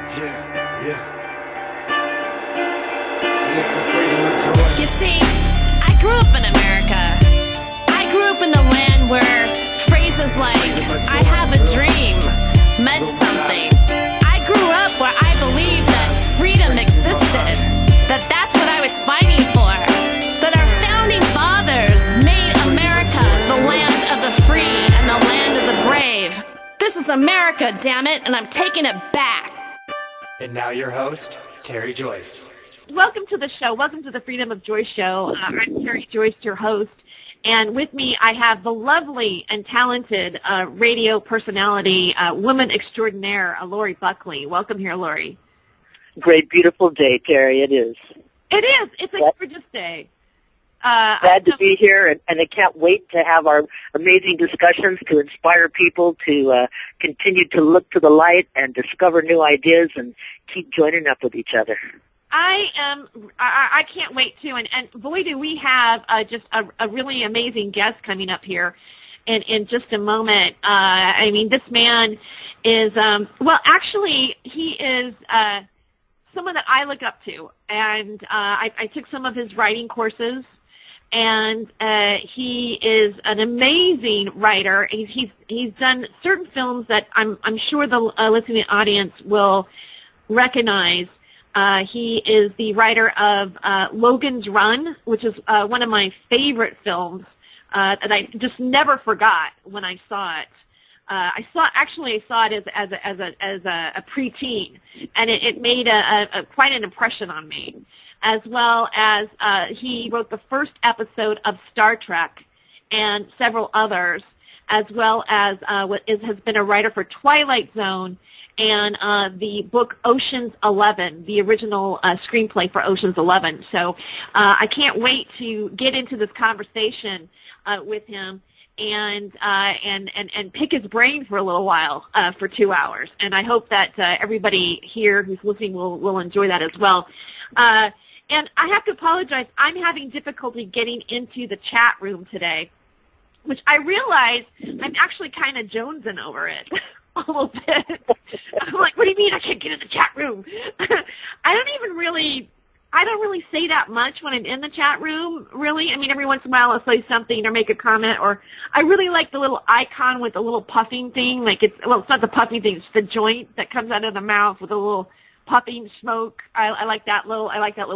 Yeah, yeah. It's the freedom of Joyce. You see, I grew up in America. I grew up in the land where phrases like, I have a dream, meant something. I grew up where I believed that freedom existed, that that's what I was fighting for, that our founding fathers made America the land of the free and the land of the brave. This is America, damn it, and I'm taking it back. And now your host, Terry Joyce. Welcome to the show. Welcome to the Freedom of Joyce show. I'm Terry Joyce, your host. And with me, I have the lovely and talented radio personality, woman extraordinaire, Lori Buckley. Welcome here, Lori. Great, beautiful day, Terry. It is. It is. It's a gorgeous day. Glad to be here, and I can't wait to have our amazing discussions to inspire people to continue to look to the light and discover new ideas and keep joining up with each other. I can't wait to, and boy, do we have just a really amazing guest coming up here in just a moment. I mean, this man is, well, actually, he is someone that I look up to, and I took some of his writing courses. And he is an amazing writer. He's done certain films that I'm sure the listening audience will recognize. He is the writer of Logan's Run, which is one of my favorite films that I just never forgot when I saw it. I saw it as a preteen, and it made quite an impression on me. As well as he wrote the first episode of Star Trek and several others, as well as has been a writer for Twilight Zone and the book Ocean's 11, the original screenplay for Ocean's 11. So I can't wait to get into this conversation with him and pick his brain for a little while for 2 hours. And I hope that everybody here who's listening will enjoy that as well. And I have to apologize. I'm having difficulty getting into the chat room today, which I realize I'm actually kind of jonesing over it a little bit. I'm like, what do you mean I can't get in the chat room? I don't really say that much when I'm in the chat room, really. I mean, every once in a while I'll say something or make a comment, or I really like the little icon with the little puffing thing. It's not the puffing thing, it's the joint that comes out of the mouth with a little puffing smoke. I like that little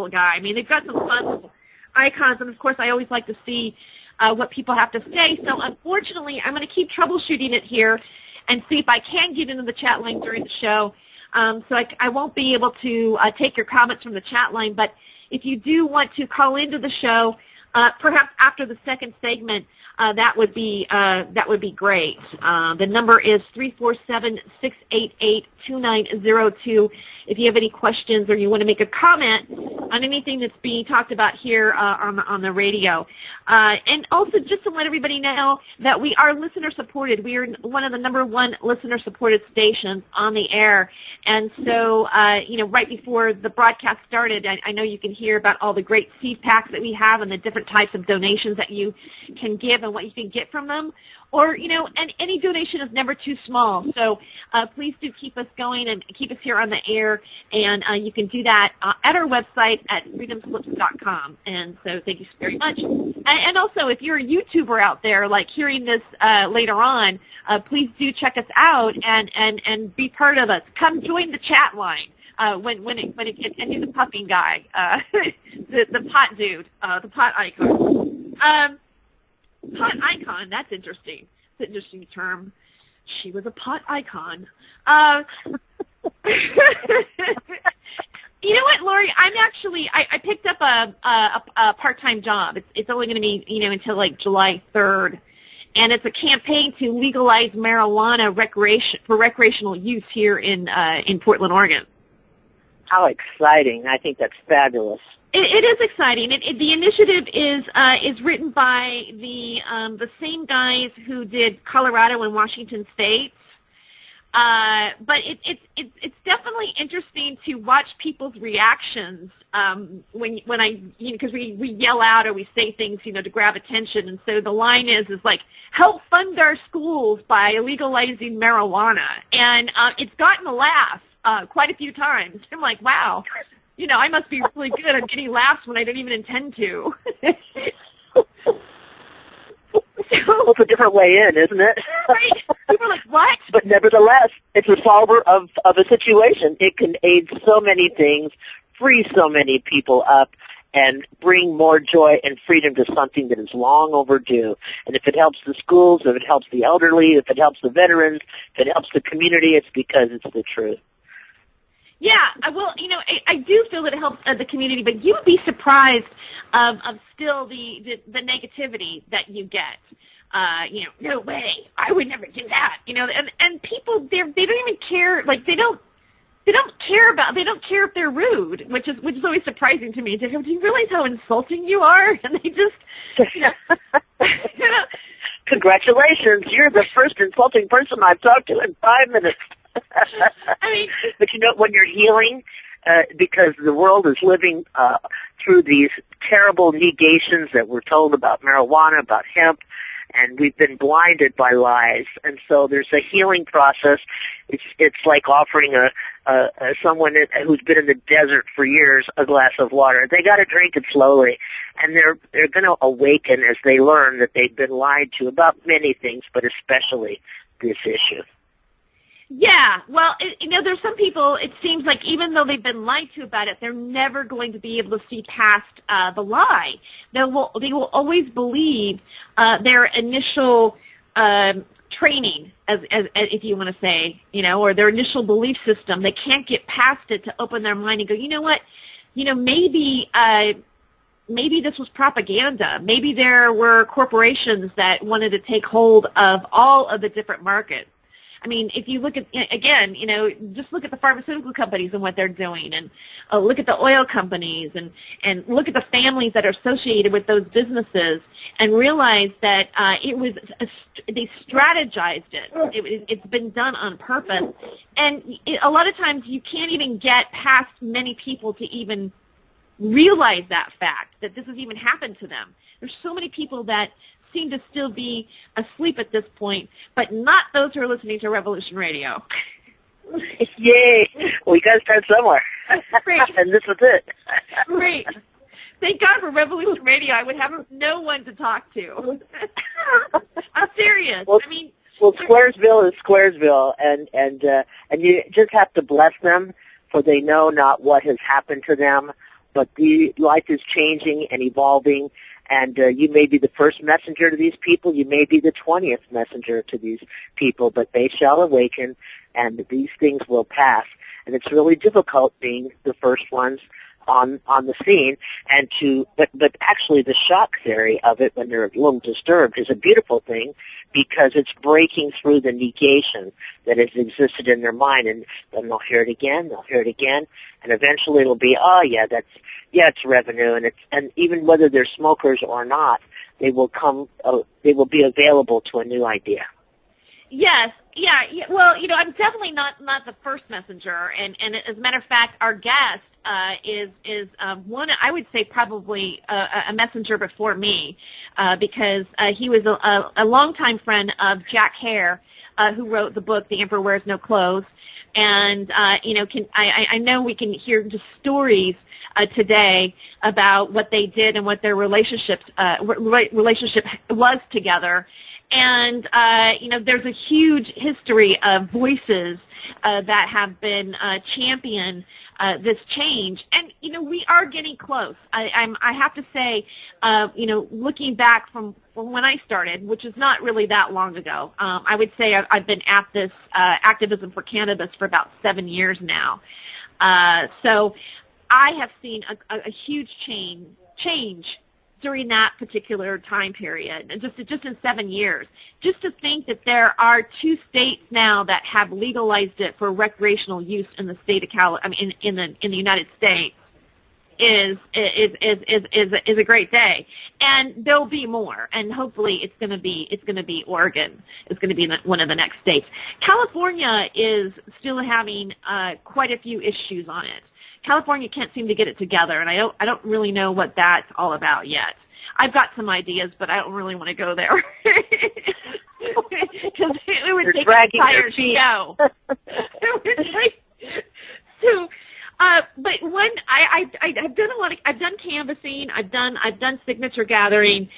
guy. I mean, they've got some fun little icons, and of course, I always like to see what people have to say. So, unfortunately, I'm going to keep troubleshooting it here and see if I can get into the chat line during the show. So I won't be able to take your comments from the chat line. But if you do want to call into the show, perhaps after the second segment, that would be great. The number is 347-688-2902. If you have any questions or you want to make a comment on anything that's being talked about here on the radio. And also just to let everybody know that we are listener supported. We are one of the #1 listener supported stations on the air. And so, right before the broadcast started, I know you can hear about all the great seed packs that we have and the different types of donations that you can give and what you can get from them. Or, and any donation is never too small. So please do keep us going and keep us here on the air. And you can do that at our website at freedomslips.com. And so thank you very much. And also, if you're a YouTuber out there, like hearing this later on, please do check us out and be part of us. Come join the chat line. When it and do the puffing guy, the pot dude, the pot icon. Pot icon, that's interesting. It's an interesting term. She was a pot icon. You know what, Lori? I picked up a part-time job. It's only going to be, until like July 3rd. And it's a campaign to legalize marijuana for recreational use here in Portland, Oregon. How exciting. I think that's fabulous. It is exciting. The initiative is written by the same guys who did Colorado and Washington State. But it's definitely interesting to watch people's reactions when because we yell out or we say things to grab attention, and so the line is like, help fund our schools by legalizing marijuana, and it's gotten a laugh. quite a few times. I'm like, wow, I must be really good at getting laughs when I don't even intend to. Well, it's a different way in, isn't it? Right? People are like, what? But nevertheless, it's a solver of a situation. It can aid so many things, free so many people up, and bring more joy and freedom to something that is long overdue. And if it helps the schools, if it helps the elderly, if it helps the veterans, if it helps the community, it's because it's the truth. Yeah, well, I do feel that it helps the community, but you would be surprised of still the negativity that you get. No way, I would never do that. And people they don't even care. Like they don't care if they're rude, which is always surprising to me. Do you realize how insulting you are? And they just, Congratulations, you're the first insulting person I've talked to in 5 minutes. I mean, but when you're healing, because the world is living through these terrible negations that we're told about marijuana, about hemp, and we've been blinded by lies. And so there's a healing process. It's like offering someone who's been in the desert for years a glass of water. They got to drink it slowly, and they're going to awaken as they learn that they've been lied to about many things, but especially this issue. Yeah, well, there's some people, it seems like even though they've been lied to about it, they're never going to be able to see past the lie. They will always believe their initial training, as if you want to say, or their initial belief system. They can't get past it to open their mind and go, you know what, maybe this was propaganda. Maybe there were corporations that wanted to take hold of all of the different markets. I mean, if you look at, again, just look at the pharmaceutical companies and what they're doing, and look at the oil companies, and look at the families that are associated with those businesses, and realize that they strategized it. It's been done on purpose. And a lot of times you can't even get past many people to even realize that fact, that this has even happened to them. There's so many people that seem to still be asleep at this point, but not those who are listening to Revolution Radio. Yay! We got to start somewhere. Great. And this is it. Great. Thank God for Revolution Radio. I would have no one to talk to. I'm serious. Well, Squaresville is Squaresville, and you just have to bless them, for they know not what has happened to them, but life is changing and evolving. And you may be the first messenger to these people. You may be the 20th messenger to these people, but they shall awaken, and these things will pass. And it's really difficult being the first ones on the scene, and but actually the shock theory of it when they're a little disturbed is a beautiful thing, because it's breaking through the negation that has existed in their mind, and then they'll hear it again, and eventually it'll be, it's revenue, and even whether they're smokers or not, they will be available to a new idea. Yes. Yeah. Well, I'm definitely not the first messenger, and as a matter of fact, our guest is one, I would say, probably a messenger before me, because he was a longtime friend of Jack Hare, who wrote the book The Emperor Wears No Clothes, and I know we can hear just stories today about what they did and what their relationship was together. And, there's a huge history of voices that have been champion this change. And, we are getting close. I have to say, looking back from when I started, which is not really that long ago, I would say I've been at this activism for cannabis for about 7 years now. So I have seen a huge change during that particular time period, and just in 7 years. Just to think that there are 2 states now that have legalized it for recreational use in the state of in the United States is a great day, and there'll be more, and hopefully it's going to be Oregon. It's going to be one of the next states. California is still having quite a few issues on it. California can't seem to get it together, and I don't really know what that's all about yet. I've got some ideas, but I don't really want to go there because it would take an entire show. I've done a lot of, I've done canvassing, I've done signature gathering.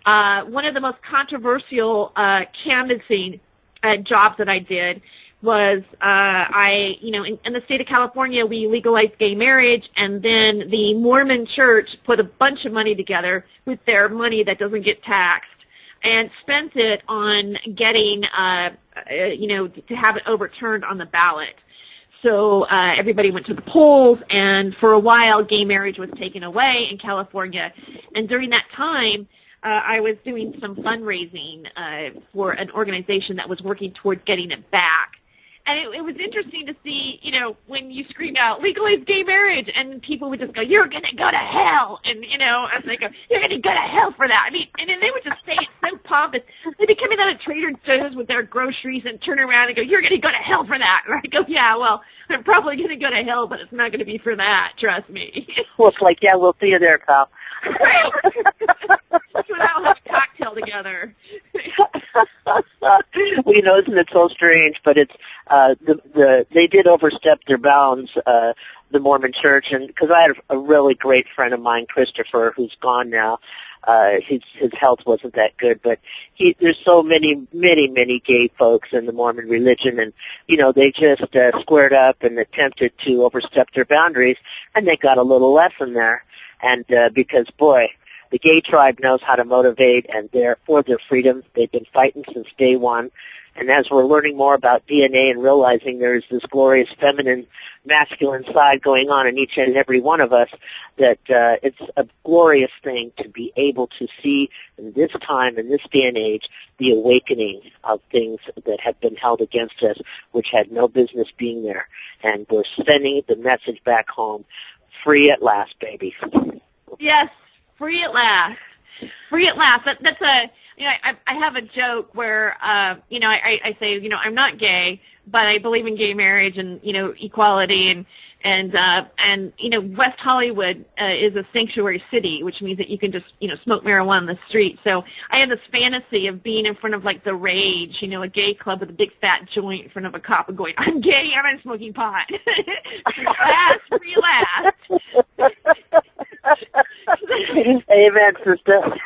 One of the most controversial canvassing jobs that I did was in the state of California, we legalized gay marriage, and then the Mormon church put a bunch of money together with their money that doesn't get taxed and spent it on getting, to have it overturned on the ballot. So everybody went to the polls, and for a while, gay marriage was taken away in California. And during that time, I was doing some fundraising for an organization that was working toward getting it back. And it was interesting to see, when you scream out, legalize gay marriage, and people would just go, you're going to go to hell. And, as they go, you're going to go to hell for that. I mean, and then they would just say it so pompous. They'd be coming out of Trader Joe's with their groceries and turn around and go, you're going to go to hell for that. And I go, yeah, well, I'm probably going to go to hell, but it's not going to be for that, trust me. Well, it's like, yeah, we'll see you there, pal. Right. So now we'll have a cocktail together. Well, isn't it so strange? But it's they did overstep their bounds, the Mormon Church, and because I had a really great friend of mine, Christopher, who's gone now. His health wasn't that good, but there's so many gay folks in the Mormon religion, and they just squared up and attempted to overstep their boundaries, and they got a little lesson there. And because boy, the gay tribe knows how to motivate, and they're for their freedom. They've been fighting since day one. And as we're learning more about DNA and realizing there's this glorious feminine, masculine side going on in each and every one of us, that it's a glorious thing to be able to see in this time, in this day and age, the awakening of things that have been held against us, which had no business being there. And we're sending the message back home, free at last, baby. Yes, free at last. Free at last. That's a... I have a joke where, I say, I'm not gay, but I believe in gay marriage and, equality and West Hollywood is a sanctuary city, which means that you can just, smoke marijuana on the street. So I have this fantasy of being in front of, like, The Rage, a gay club with a big fat joint in front of a cop and going, I'm gay and I'm smoking pot. Free last. Amen, sister.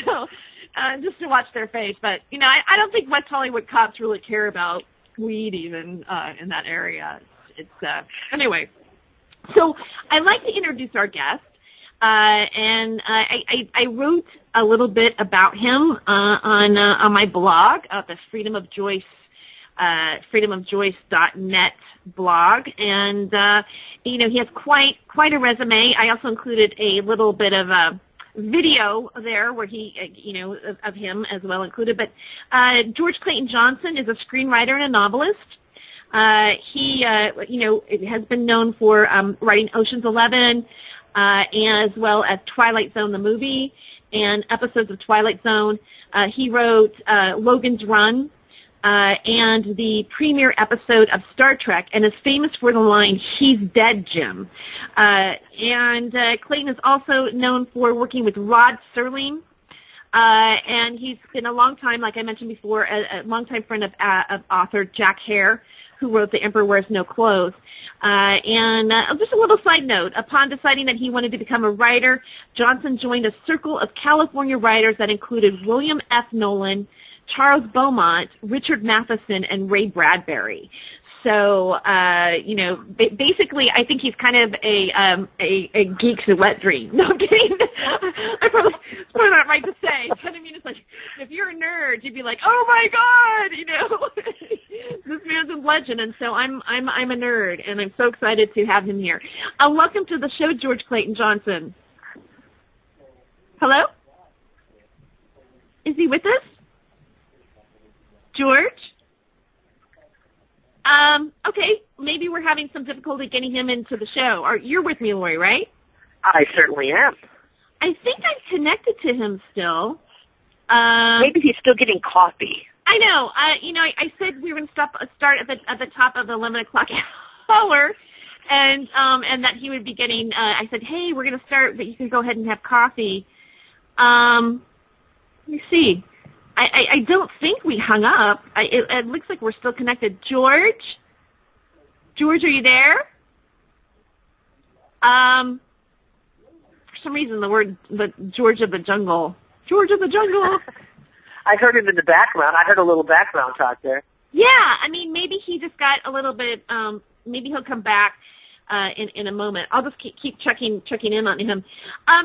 So, just to watch their face. But, I don't think West Hollywood cops really care about weed even in that area. Anyway. So I'd like to introduce our guest. And I wrote a little bit about him on my blog, the freedomofjoyce.net blog, and he has quite a resume. I also included a little bit of a video there where he, of him as well included. But George Clayton Johnson is a screenwriter and a novelist. He, has been known for writing Ocean's 11, as well as Twilight Zone the movie and episodes of Twilight Zone. He wrote Logan's Run. And the premiere episode of Star Trek, and is famous for the line, "He's dead, Jim." And Clayton is also known for working with Rod Serling, and he's been a long time, like I mentioned before, a longtime friend of author Jack Hare, who wrote The Emperor Wears No Clothes. And just a little side note, upon deciding that he wanted to become a writer, Johnson joined a circle of California writers that included William F. Nolan, Charles Beaumont, Richard Matheson, and Ray Bradbury. So, basically, I think he's kind of a geek's wet dream. No, I'm kidding. It's probably not right to say. You know what I mean? It's like, if you're a nerd, you'd be like, oh my God, this man's a legend. And so I'm a nerd, and I'm so excited to have him here. Welcome to the show, George Clayton Johnson. Hello? Is he with us? George? Okay, maybe we're having some difficulty getting him into the show. You're with me, Lori, right? I certainly am. I think I'm connected to him still. Maybe he's still getting coffee. I know. I said we were going to start at the top of the 11 o'clock hour, and that he would be getting. I said, hey, we're going to start, but you can go ahead and have coffee. Let me see. I don't think we hung up. It looks like we're still connected. George? George, are you there? For some reason, the George of the Jungle. George of the Jungle. I heard him in the background. I heard a little background talk there. Yeah, I mean, maybe he just got a little bit, maybe he'll come back in a moment. I'll just keep checking in on him.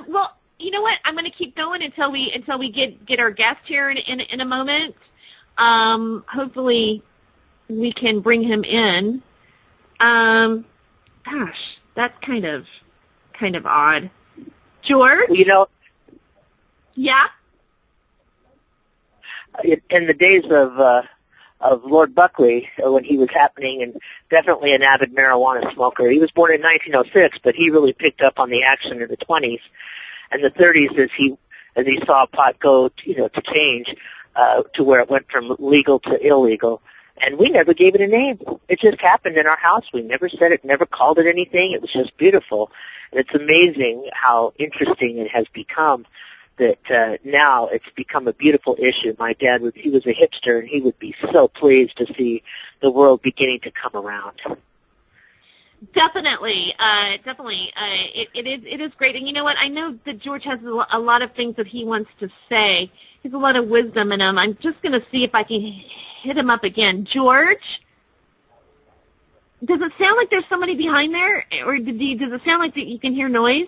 Well, you know what? I'm going to keep going until we get our guest here in a moment. Hopefully we can bring him in. Gosh, that's kind of odd. George? You know, yeah? in the days of Lord Buckley, when he was happening, and definitely an avid marijuana smoker. He was born in 1906, but he really picked up on the action in the 20s and the 30s as he saw pot go, to change to where it went from legal to illegal. And we never gave it a name. It just happened in our house. We never said it, never called it anything. It was just beautiful. And it's amazing how interesting it has become that now it's become a beautiful issue. My dad he was a hipster, and he would be so pleased to see the world beginning to come around. Definitely. It is great. And you know what? I know that George has a lot of things that he wants to say. He has a lot of wisdom in him. I'm just going to see if I can hit him up again. George? Does it sound like there's somebody behind there? Or does it sound like that you can hear noise?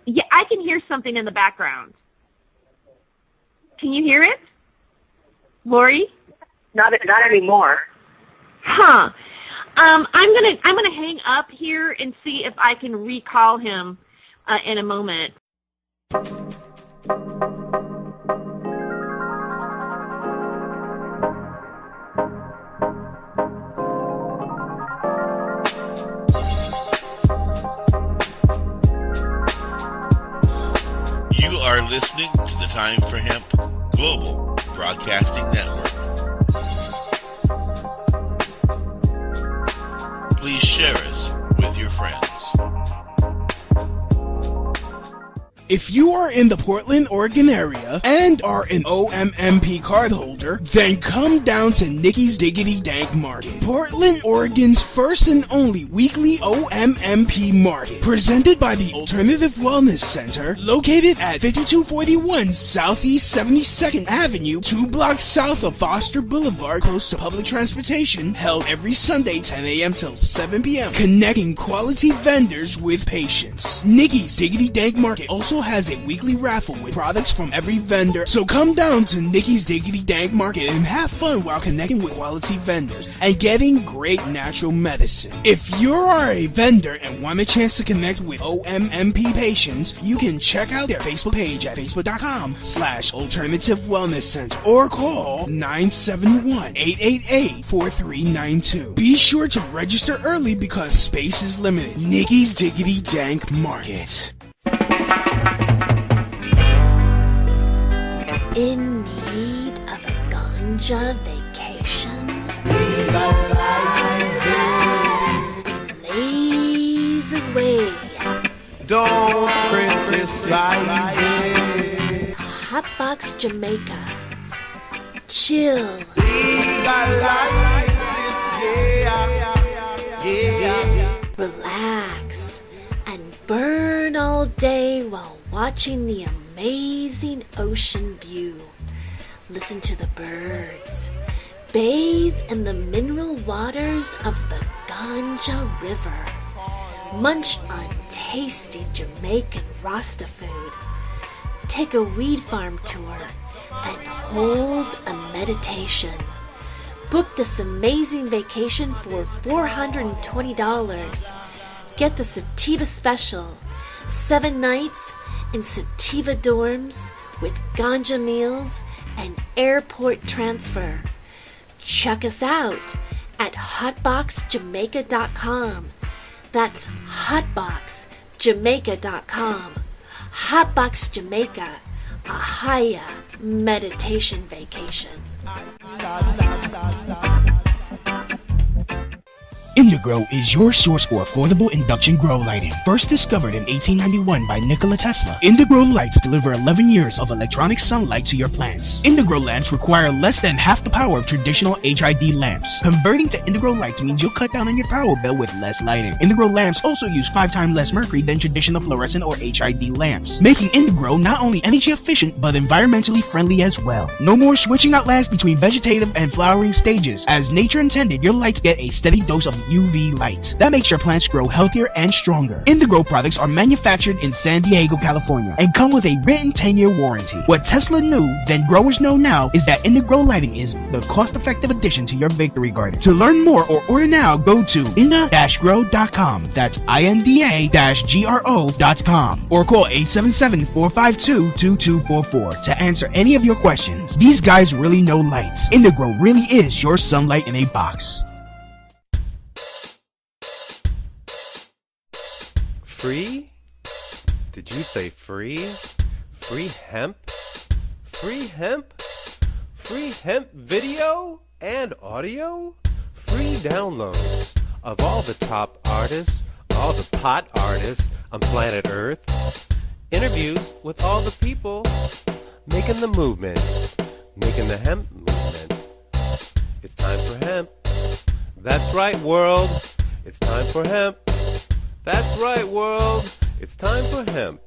Yeah, I can hear something in the background. Can you hear it? Lori? Not anymore. Huh. I'm gonna hang up here and see if I can recall him in a moment. You are listening to the Time for Hemp Global Broadcasting Network. Please share us with your friends. If you are in the Portland, Oregon area and are an OMMP card holder, then come down to Nikki's Diggity Dank Market, Portland, Oregon's first and only weekly OMMP market, presented by the Alternative Wellness Center, located at 5241 Southeast 72nd Avenue, 2 blocks south of Foster Boulevard, close to public transportation, held every Sunday 10 a.m. till 7 p.m., connecting quality vendors with patients. Nikki's Diggity Dank Market also has a weekly raffle with products from every vendor. So come down to Nikki's Diggity Dank Market and have fun while connecting with quality vendors and getting great natural medicine. If you are a vendor and want a chance to connect with OMMP patients, you can check out their Facebook page at facebook.com/Alternative Wellness Center or call 971-888-4392. Be sure to register early because space is limited. Nikki's Diggity Dank Market. In need of a ganja vacation? Blaze away. Don't criticize it. Hotbox Jamaica. Chill. Legalize it, yeah. Relax. And burn all day while watching the amazing ocean view. Listen to the birds. Bathe in the mineral waters of the Ganja River. Munch on tasty Jamaican Rasta food. Take a weed farm tour and hold a meditation. Book this amazing vacation for $420. Get the Sativa Special. 7 nights in Sativa dorms with ganja meals and airport transfer. Check us out at hotboxjamaica.com. That's hotboxjamaica.com. Hotbox Jamaica, a higher meditation vacation. Indigrow is your source for affordable induction grow lighting. First discovered in 1891 by Nikola Tesla, Indigrow lights deliver 11 years of electronic sunlight to your plants. Indigrow lamps require less than half the power of traditional HID lamps. Converting to Indigrow lights means you'll cut down on your power bill with less lighting. Indigrow lamps also use 5 times less mercury than traditional fluorescent or HID lamps, making Indigrow not only energy efficient but environmentally friendly as well. No more switching out lamps between vegetative and flowering stages. As nature intended, your lights get a steady dose of UV light. That makes your plants grow healthier and stronger. Indigrow products are manufactured in San Diego, California, and come with a written 10-year warranty. What Tesla knew, then growers know now, is that Indigrow lighting is the cost-effective addition to your victory garden. To learn more or order now, go to inda-grow.com. That's INDA-GRO.com, or call 877-452-2244 to answer any of your questions. These guys really know lights. Indigrow really is your sunlight in a box. Free? Did you say free? Free hemp? Free hemp? Free hemp video and audio? Free downloads of all the top artists, all the pot artists on planet Earth. Interviews with all the people making the movement, making the hemp movement. It's time for hemp. That's right, world. It's time for hemp. That's right, world. It's time for hemp.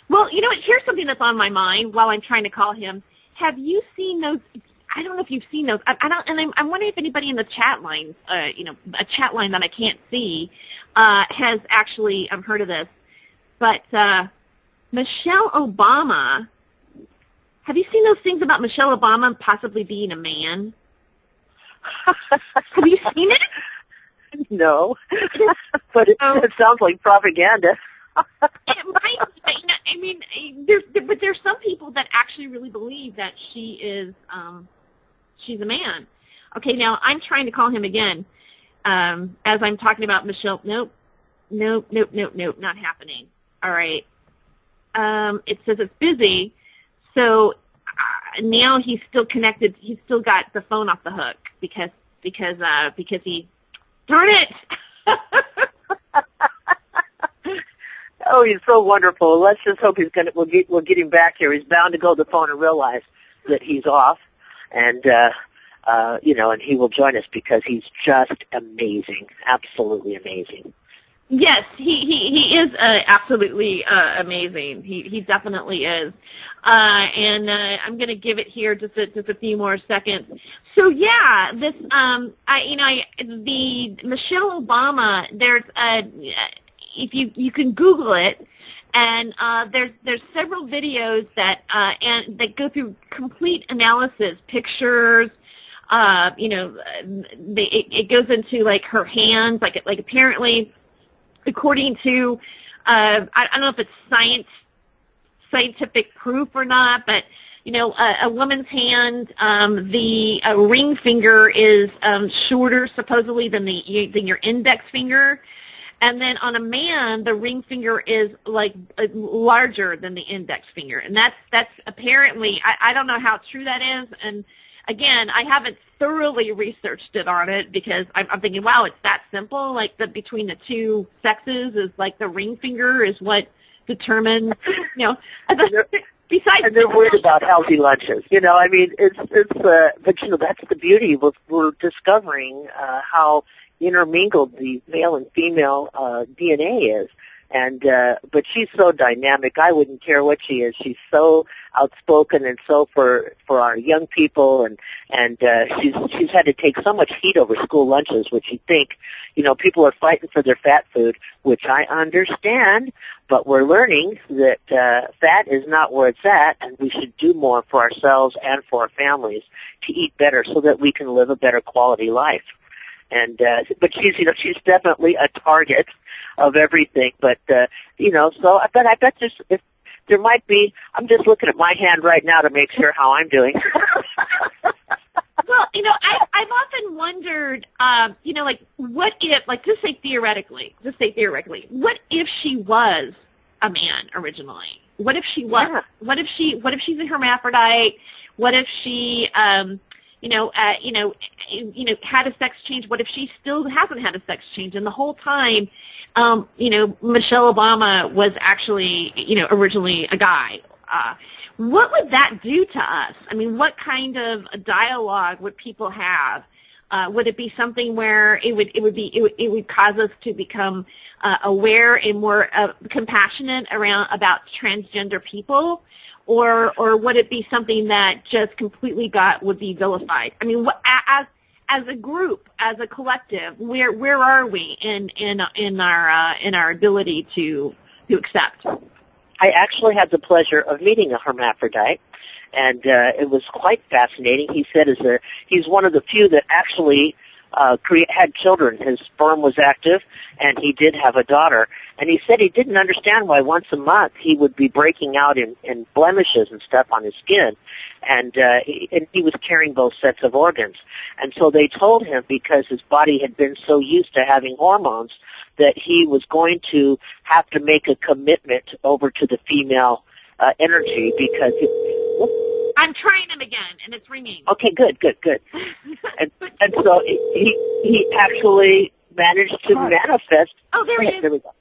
Well, you know what? Here's something that's on my mind while I'm trying to call him. Have you seen those? I don't know if you've seen those. I don't, and I'm wondering if anybody in the chat lines, a chat line that I can't see, has actually heard of this. But Michelle Obama. Have you seen those things about Michelle Obama possibly being a man? Have you seen it? No, but it sounds like propaganda. It might. I mean, but there's some people that actually really believe that she's a man. Okay, now I'm trying to call him again as I'm talking about Michelle. Nope, not happening. All right. It says it's busy, so now he's still connected. He's still got the phone off the hook because he. Darn it! Oh, he's so wonderful. Let's just hope we'll get him back here. He's bound to go to the phone and realize that he's off, and and he will join us because he's just amazing, absolutely amazing. Yes, he is absolutely amazing. He definitely is. And I'm going to give it here just a few more seconds. So yeah, this the Michelle Obama. There's if you can Google it, and there's several videos that go through complete analysis, pictures. It goes into like her hands, like apparently. According to, I don't know if it's scientific proof or not, but a woman's hand, the ring finger is shorter supposedly than your index finger, and then on a man, the ring finger is like larger than the index finger, and that's apparently I don't know how true that is, and again, I haven't thoroughly researched it on it because I'm thinking, wow, it's that simple. Like between the two sexes is like the ring finger is what determines, besides. And they're worried about healthy lunches. I mean, but that's the beauty. We're discovering how intermingled the male and female DNA is. And but she's so dynamic. I wouldn't care what she is. She's so outspoken and so for our young people, and she's had to take so much heat over school lunches, which you think, people are fighting for their fat food, which I understand, but we're learning that fat is not where it's at, and we should do more for ourselves and for our families to eat better so that we can live a better quality life. And but she's definitely a target of everything. But I bet if there might be. I'm just looking at my hand right now to make sure how I'm doing. Well, I've often wondered, like what if, like just say theoretically, what if she was a man originally? What if she was? Yeah. What if she's a hermaphrodite? What if she had a sex change? What if she still hasn't had a sex change? And the whole time, Michelle Obama was actually, originally a guy. What would that do to us? I mean, what kind of dialogue would people have? Would it be something where it would cause us to become aware and more compassionate about transgender people, or would it be something that just completely would be vilified? I mean, as a group, as a collective, where are we in our ability to accept? I actually had the pleasure of meeting a hermaphrodite, and it was quite fascinating. He said he's one of the few that actually had children. His sperm was active, and he did have a daughter. And he said he didn't understand why once a month he would be breaking out in blemishes and stuff on his skin, and he was carrying both sets of organs. And so they told him, because his body had been so used to having hormones, that he was going to have to make a commitment over to the female energy, because I'm trying him again, and it's ringing. Okay, good. and so he actually managed to manifest. Oh, there he is. There we go.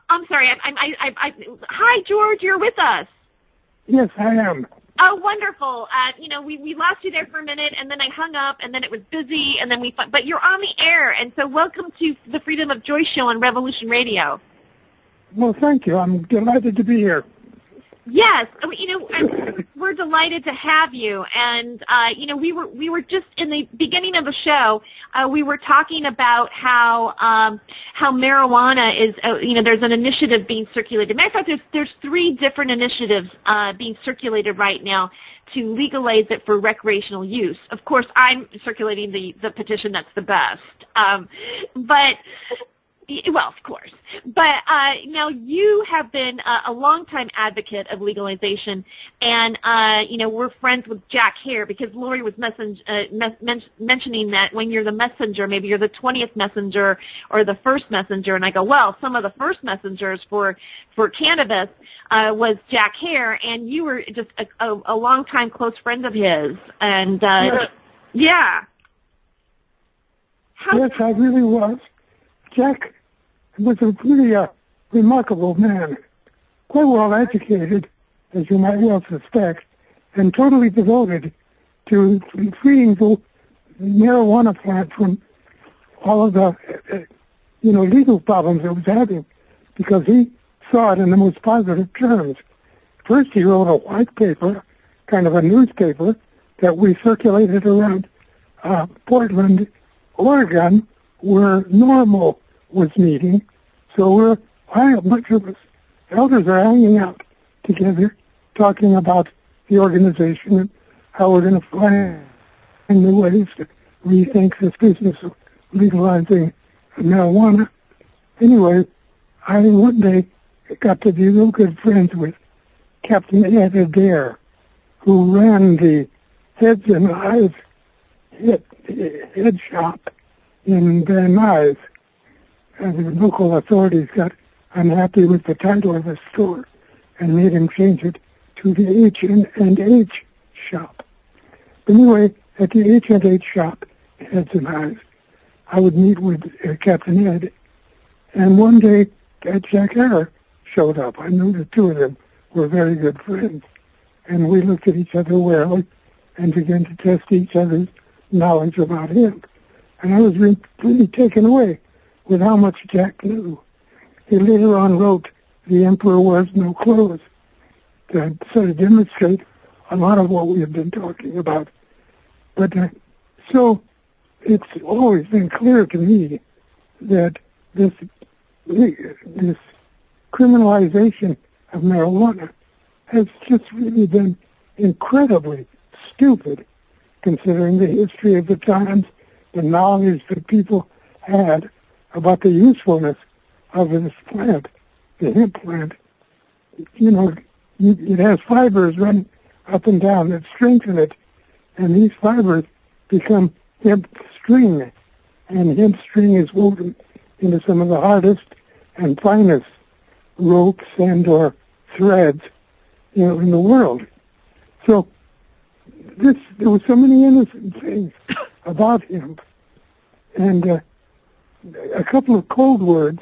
I'm sorry. Hi, George. You're with us. Yes, I am. Oh, wonderful. We lost you there for a minute, and then I hung up, and then it was busy, and then but you're on the air, and so welcome to the Freedom of Joyce show on Revolution Radio. Well, thank you. I'm delighted to be here. Yes, we're delighted to have you. And we were just in the beginning of the show. We were talking about how marijuana is. There's an initiative being circulated. Matter of fact, there's 3 different initiatives being circulated right now to legalize it for recreational use. Of course, I'm circulating the petition that's the best. Well, of course. But now you have been a longtime advocate of legalization, and we're friends with Jack Hare, because Lori was mentioning that when you're the messenger, maybe you're the 20th messenger or the first messenger, and I go, well, some of the first messengers for cannabis was Jack Hare, and you were just a longtime close friend of his, and yeah. Yes, I really was. Jack was a really remarkable man, quite well educated, as you might well suspect, and totally devoted to freeing the marijuana plant from all of the, legal problems it was having, because he saw it in the most positive terms. First, he wrote a white paper, kind of a newspaper, that we circulated around Portland, Oregon, where NORML was meeting. So a bunch of us elders are hanging out together, talking about the organization and how we're going to find new ways to rethink this business of legalizing marijuana. Anyway, I one day got to be real good friends with Captain Ed Adair, who ran the Heads and Eyes head shop in Van Nuys. And the local authorities got unhappy with the title of the store and made him change it to the H&H shop. But anyway, at the H&H shop, Heads and Eyes, I would meet with Captain Ed, and one day Jack Hare showed up. I knew the two of them were very good friends, and we looked at each other warily and began to test each other's knowledge about him. And I was really taken away with how much Jack knew. He later on wrote The Emperor Wears No Clothes to sort of demonstrate a lot of what we have been talking about. But so it's always been clear to me that this criminalization of marijuana has just really been incredibly stupid, considering the history of the times, the knowledge that people had about the usefulness of this plant, the hemp plant. It has fibers running up and down that strengthen it, and these fibers become hemp string, and hemp string is woven into some of the hardest and finest ropes and or threads, in the world. So there were so many innocent things about hemp, and a couple of cold words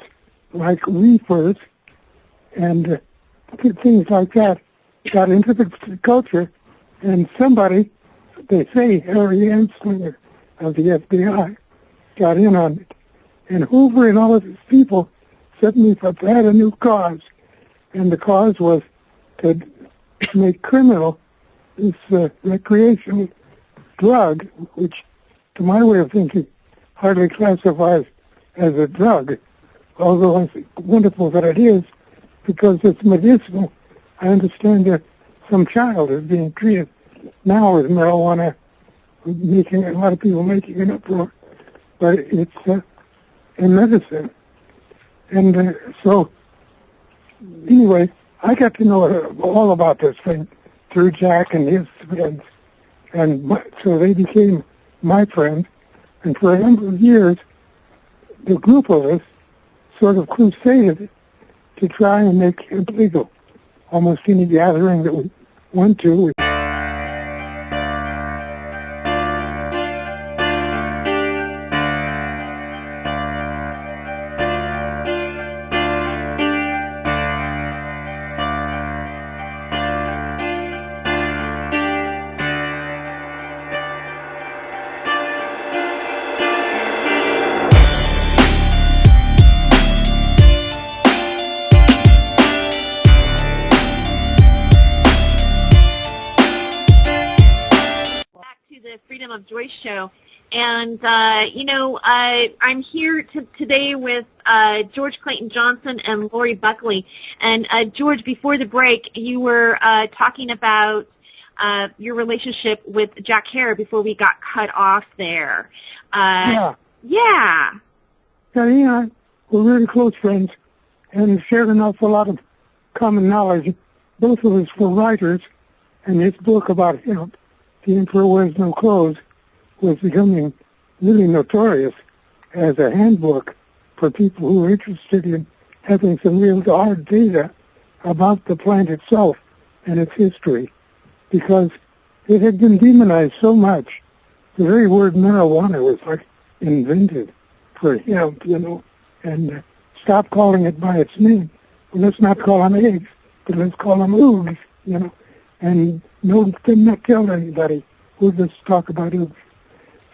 like reefers and things like that got into the culture, and somebody, they say Harry Anslinger of the FBI, got in on it. And Hoover and all of his people suddenly had a new cause, and the cause was to make criminal this recreational drug, which, to my way of thinking, hardly classifies as a drug, although it's wonderful that it is, because it's medicinal. I understand that some child is being treated now with marijuana, making a lot of people making an uproar, but it's a medicine. And so, anyway, I got to know all about this thing through Jack and his friends, and so they became my friends. And for a number of years, the group of us sort of crusaded to try and make it legal. Almost any gathering that we went to. Freedom of Joyce show, and I'm here today with George Clayton Johnson and Lori Buckley. And George, before the break, you were talking about your relationship with Jack Hare before we got cut off there. Yeah. Yeah. Yeah, he and I were really close friends and shared an awful lot of common knowledge. Both of us were writers, and his book about hemp, The Emperor Wears No Clothes, was becoming really notorious as a handbook for people who are interested in having some real hard data about the plant itself and its history, because it had been demonized so much. The very word marijuana was like invented for hemp, and stop calling it by its name. Well, let's not call them eggs, but let's call them oogs, and did not tell anybody. We'll just talk about oogs.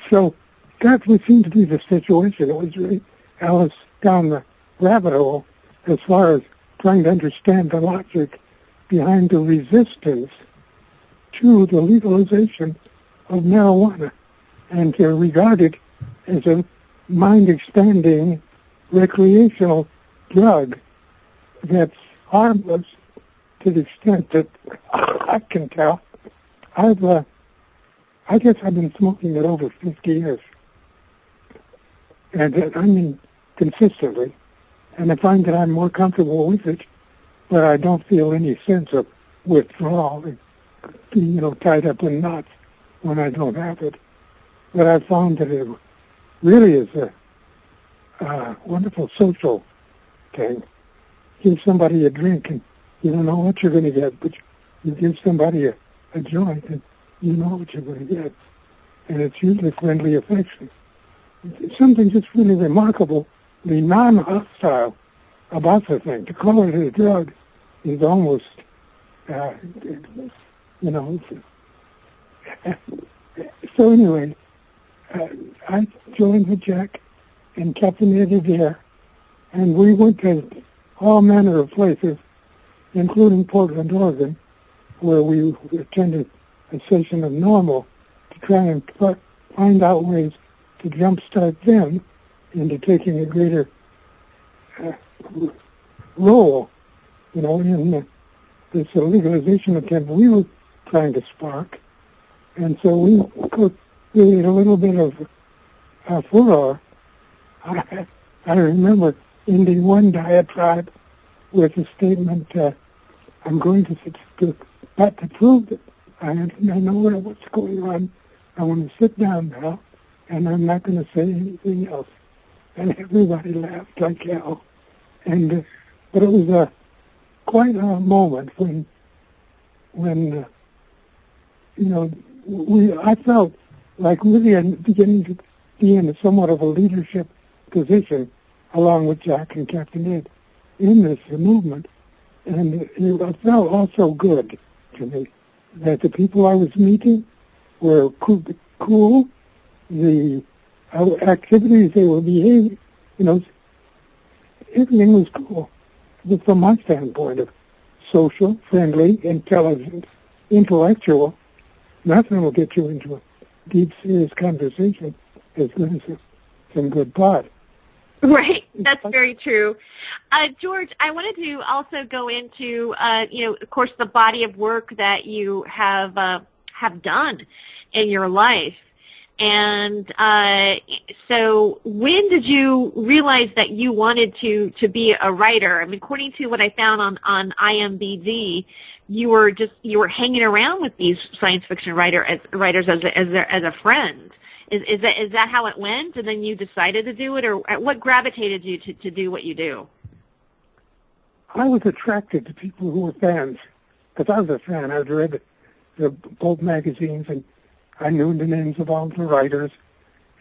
So that would seem to be the situation. It was really Alice down the rabbit hole as far as trying to understand the logic behind the resistance to the legalization of marijuana, and to regard it as a mind-expanding recreational drug that's harmless to the extent that I can tell. I guess I've been smoking it over 50 years. And I mean, consistently. And I find that I'm more comfortable with it, but I don't feel any sense of withdrawal and being, tied up in knots when I don't have it. But I found that it really is a wonderful social thing. Give somebody a drink and you don't know what you're going to get, but you give somebody a joint and you know what you're going to get. And it's usually friendly affection. It's something just really remarkably non-hostile about the thing. To call it a drug is almost, So anyway, I joined with Jack and Captain Eddie there, and we went to all manner of places, including Portland, Oregon, where we attended a session of Normal to try and find out ways to jumpstart them into taking a greater role, in this legalization attempt we were trying to spark. And so we created a little bit of furor. I remember ending one diatribe with a statement, I'm going to prove that I know what's going on. I want to sit down now, and I'm not going to say anything else. And everybody laughed like hell. And but it was quite a moment when I felt like really beginning to be in somewhat of a leadership position, along with Jack and Captain Ed, in this movement. And it felt also good to me that the people I was meeting were cool, the activities they were behaving, everything was cool. But from my standpoint of social, friendly, intelligent, intellectual, nothing will get you into a deep, serious conversation as good as some good pot. Right, that's very true. George, I wanted to also go into, of course, the body of work that you have done in your life. And so when did you realize that you wanted to be a writer? I mean, according to what I found on IMDb, you were hanging around with these science fiction writers as a friend. Is that how it went? And then you decided to do it, or what gravitated you to do what you do? I was attracted to people who were fans, because I was a fan. I had read the both magazines, and I knew the names of all the writers,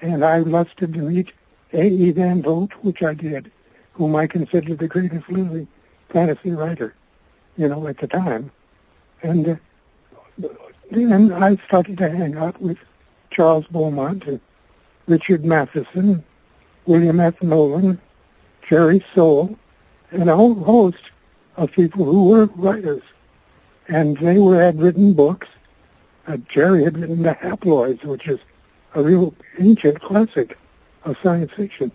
and I lusted to meet A.E. Van Vogt, which I did, whom I considered the greatest living fantasy writer, at the time. And then I started to hang out with Charles Beaumont and Richard Matheson, William F. Nolan, Jerry Soule, and a whole host of people who were writers. And they had written books. Jerry had written The Haploids, which is a real ancient classic of science fiction.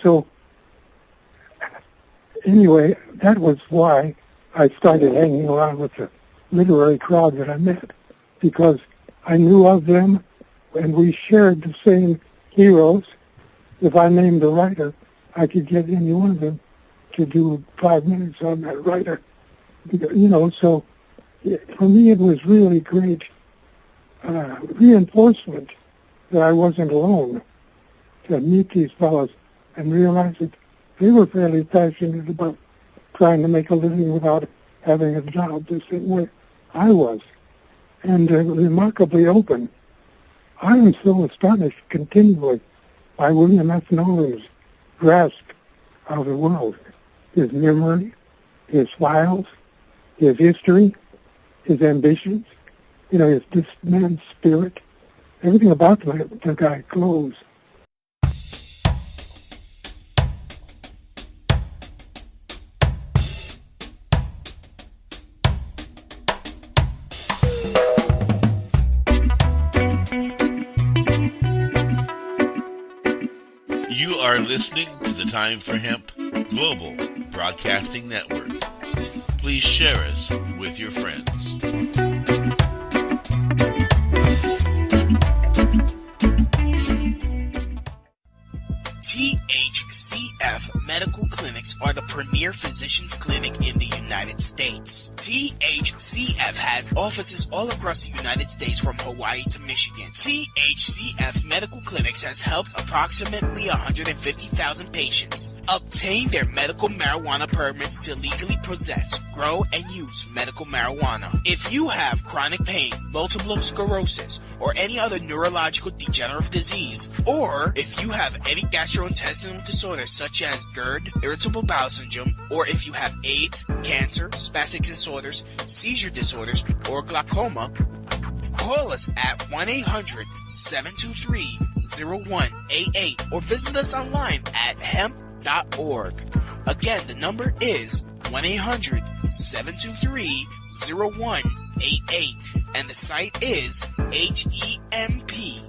So, anyway, that was why I started hanging around with the literary crowd that I met, because I knew of them, and we shared the same heroes. If I named a writer, I could get any one of them to do 5 minutes on that writer. So for me it was really great reinforcement that I wasn't alone, to meet these fellows and realize that they were fairly passionate about trying to make a living without having a job the same way I was, and remarkably open. I am so astonished continually by William F. Nolan's grasp of the world, his memory, his files, his history, his ambitions, this man's spirit. Everything about the guy glows. You are listening to the Time for Hemp Global Broadcasting Network. Please share us with your friends. THCF Medical Clinics are the premier physicians clinic in the United States. THCF has offices all across the United States from Hawaii to Michigan. THCF Medical Clinics has helped approximately 150,000 patients obtain their medical marijuana permits to legally possess, grow, and use medical marijuana. If you have chronic pain, multiple sclerosis, or any other neurological degenerative disease, or if you have any gastrointestinal disorders such as GERD, irritable bowel syndrome, or if you have AIDS, cancer, spastic disorders, seizure disorders, or glaucoma, call us at 1-800-723-0188 or visit us online at hemp.org. Again, the number is 1-800-723-0188 and the site is hemp.org.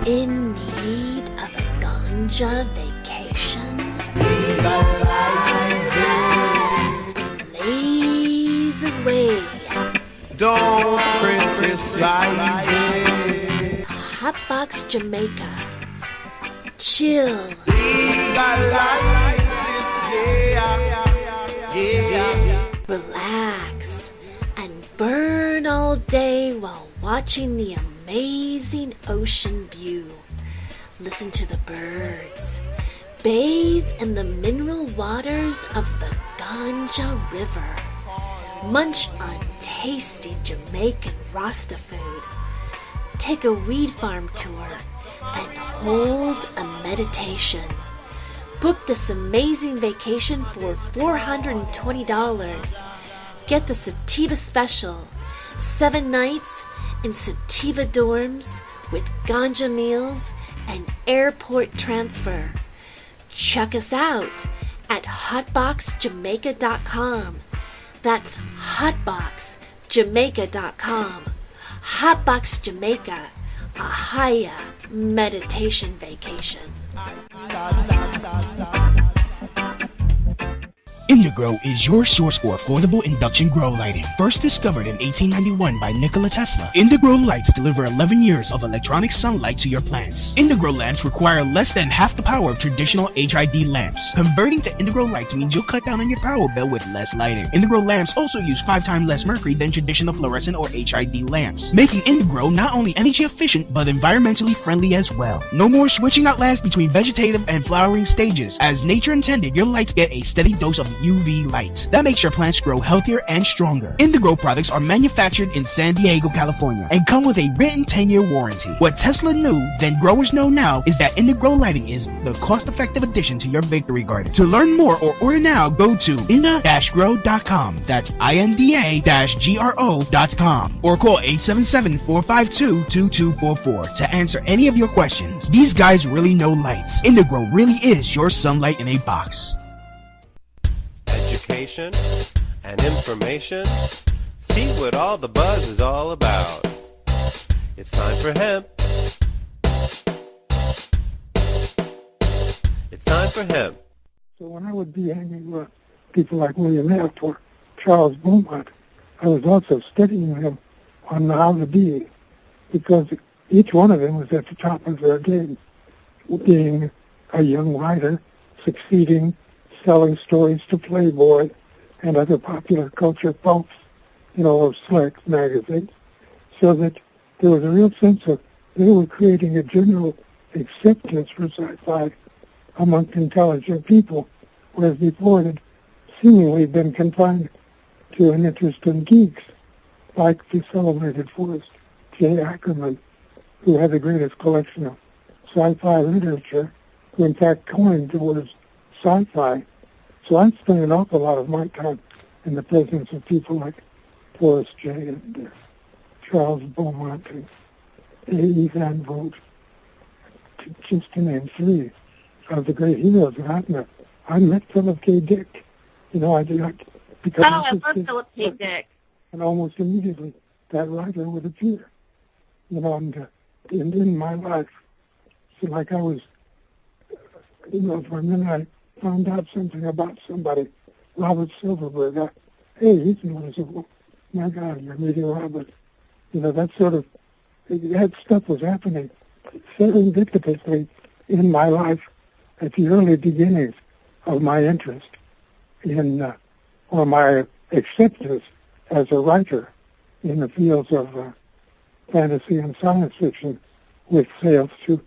In need of a ganja vacation? Blaze away. Don't criticize it. Hotbox Jamaica. Chill. Legalize it, yeah. Relax and burn all day while watching the amazing ocean view. Listen to the birds. Bathe in the mineral waters of the Ganja River. Munch on tasty Jamaican Rasta food. Take a weed farm tour and hold a meditation. Book this amazing vacation for $420. Get the Sativa Special. 7 nights in Sativa dorms with ganja meals and airport transfer. Check us out at hotboxjamaica.com. That's hotboxjamaica.com. Hotbox Jamaica, a higher meditation vacation. Indigrow is your source for affordable induction grow lighting. First discovered in 1891 by Nikola Tesla, Indigrow lights deliver 11 years of electronic sunlight to your plants. Indigrow lamps require less than half the power of traditional HID lamps. Converting to Indigrow lights means you'll cut down on your power bill with less lighting. Indigrow lamps also use 5 times less mercury than traditional fluorescent or HID lamps, making Indigrow not only energy efficient but environmentally friendly as well. No more switching out lamps between vegetative and flowering stages. As nature intended, your lights get a steady dose of UV light. That makes your plants grow healthier and stronger. Indigrow products are manufactured in San Diego, California, and come with a written 10-year warranty. What Tesla knew, then growers know now, is that Indigrow lighting is the cost-effective addition to your victory garden. To learn more or order now, go to inda-grow.com. That's INDA-GRO.com, or call 877-452-2244 to answer any of your questions. These guys really know lights. Indigrow really is your sunlight in a box. Education and information. See what all the buzz is all about. It's time for hemp. It's time for hemp. So when I would be hanging with people like William Hemp or Charles Beaumont, I was also studying them on how to be, because each one of them was at the top of their game, being a young writer, succeeding, selling stories to Playboy and other popular culture folks, of Slick magazines, so that there was a real sense of they were creating a general acceptance for sci-fi amongst intelligent people, whereas before it had seemingly been confined to an interest in geeks, like the celebrated Forrest J. Ackerman, who had the greatest collection of sci-fi literature, who in fact coined the words sci-fi. So I spent an awful lot of my time in the presence of people like Forrest J. and Charles Beaumont and A.E. Van Vogt, just to name 3 of the great heroes that I've met. I met Philip K. Dick. I did because I love Philip K. Dick. And almost immediately that writer would appear, and in my life. So like I was, for a minute I found out something about somebody, Robert Silverberg. Hey, he's wonderful. My God, you're meeting Robert. That sort of, that stuff was happening serendipitously in my life at the early beginnings of my interest in, or my acceptance as a writer in the fields of fantasy and science fiction, with sales to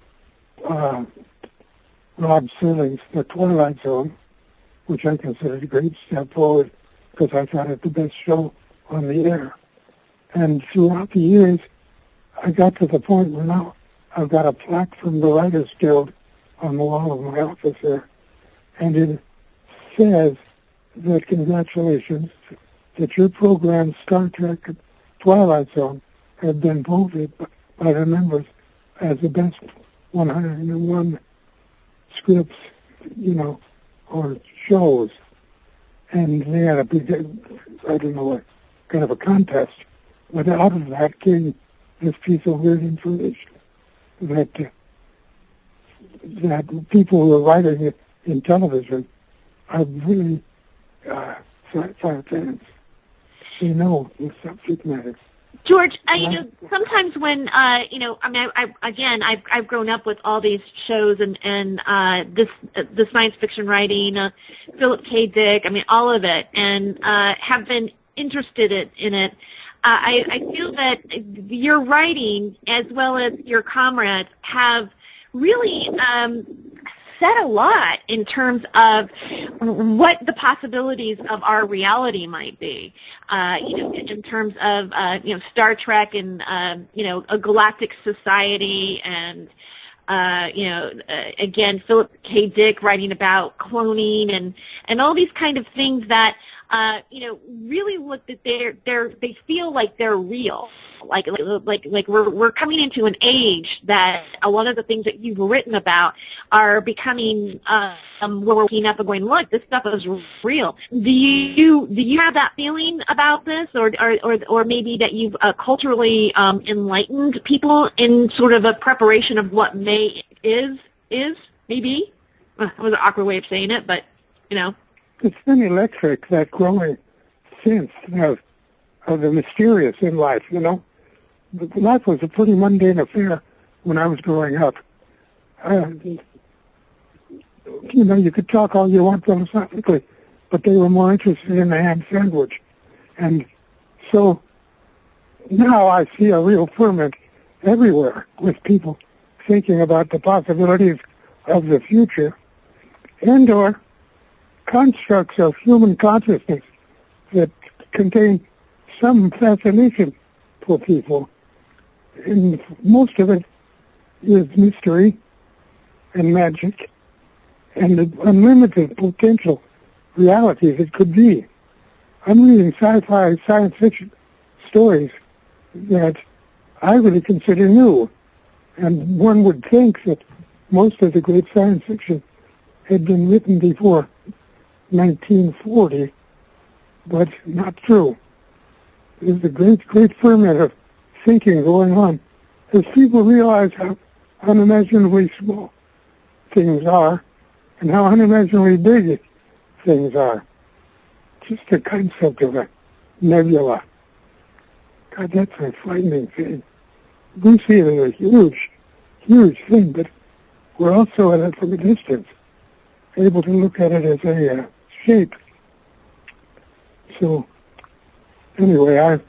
Rob Serling's The Twilight Zone, which I considered a great step forward because I thought it the best show on the air. And throughout the years, I got to the point where now I've got a plaque from the Writers Guild on the wall of my office here, and it says that congratulations that your program Star Trek Twilight Zone have been voted by the members as the best 101 scripts, or shows. And they had a big, I don't know what, kind of a contest. But out of that came this piece of weird information that people who are writing in television are really sci-fi fans. They know the subject matter. George, sometimes when, I've grown up with all these shows and the science fiction writing, Philip K. Dick, all of it, and have been interested in it. I feel that your writing, as well as your comrades, have really said a lot in terms of what the possibilities of our reality might be. In terms of Star Trek and a galactic society, and again, Philip K. Dick writing about cloning and all these kind of things that really look that they feel like they're real. Like we're coming into an age that a lot of the things that you've written about are becoming where we're waking up and going, look, this stuff is real. Do you have that feeling about this, or maybe that you've culturally enlightened people in sort of a preparation of what maybe? That was an awkward way of saying it, but It's been electric, that growing sense of the mysterious in life, Life was a pretty mundane affair when I was growing up. You could talk all you want philosophically, but they were more interested in the ham sandwich. And so now I see a real ferment everywhere with people thinking about the possibilities of the future and/or constructs of human consciousness that contain some fascination for people. And most of it is mystery and magic and the unlimited potential realities it could be. I'm reading sci-fi science fiction stories that I really consider new, and one would think that most of the great science fiction had been written before 1940, but not true. There's a great ferment of thinking going on as people realize how unimaginably small things are and how unimaginably big things are. Just the concept of a nebula. God, that's a frightening thing. We see it as a huge thing, but we're also at it from a distance, able to look at it as a shape. So, anyway, I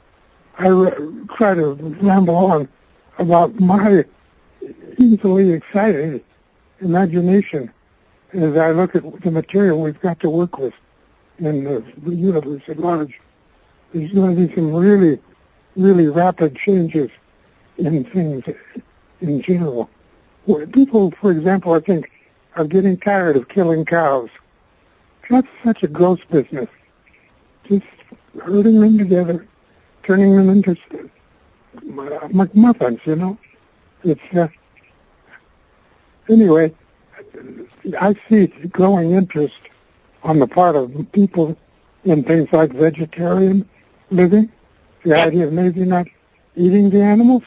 try to ramble on about my easily excited imagination as I look at the material we've got to work with in the universe at large. There's going to be some really, really rapid changes in things in general. People, for example, I think, are getting tired of killing cows. That's such a gross business. Just herding them together, turning them into McMuffins, It's, anyway, I see growing interest on the part of people in things like vegetarian living, the idea of maybe not eating the animals,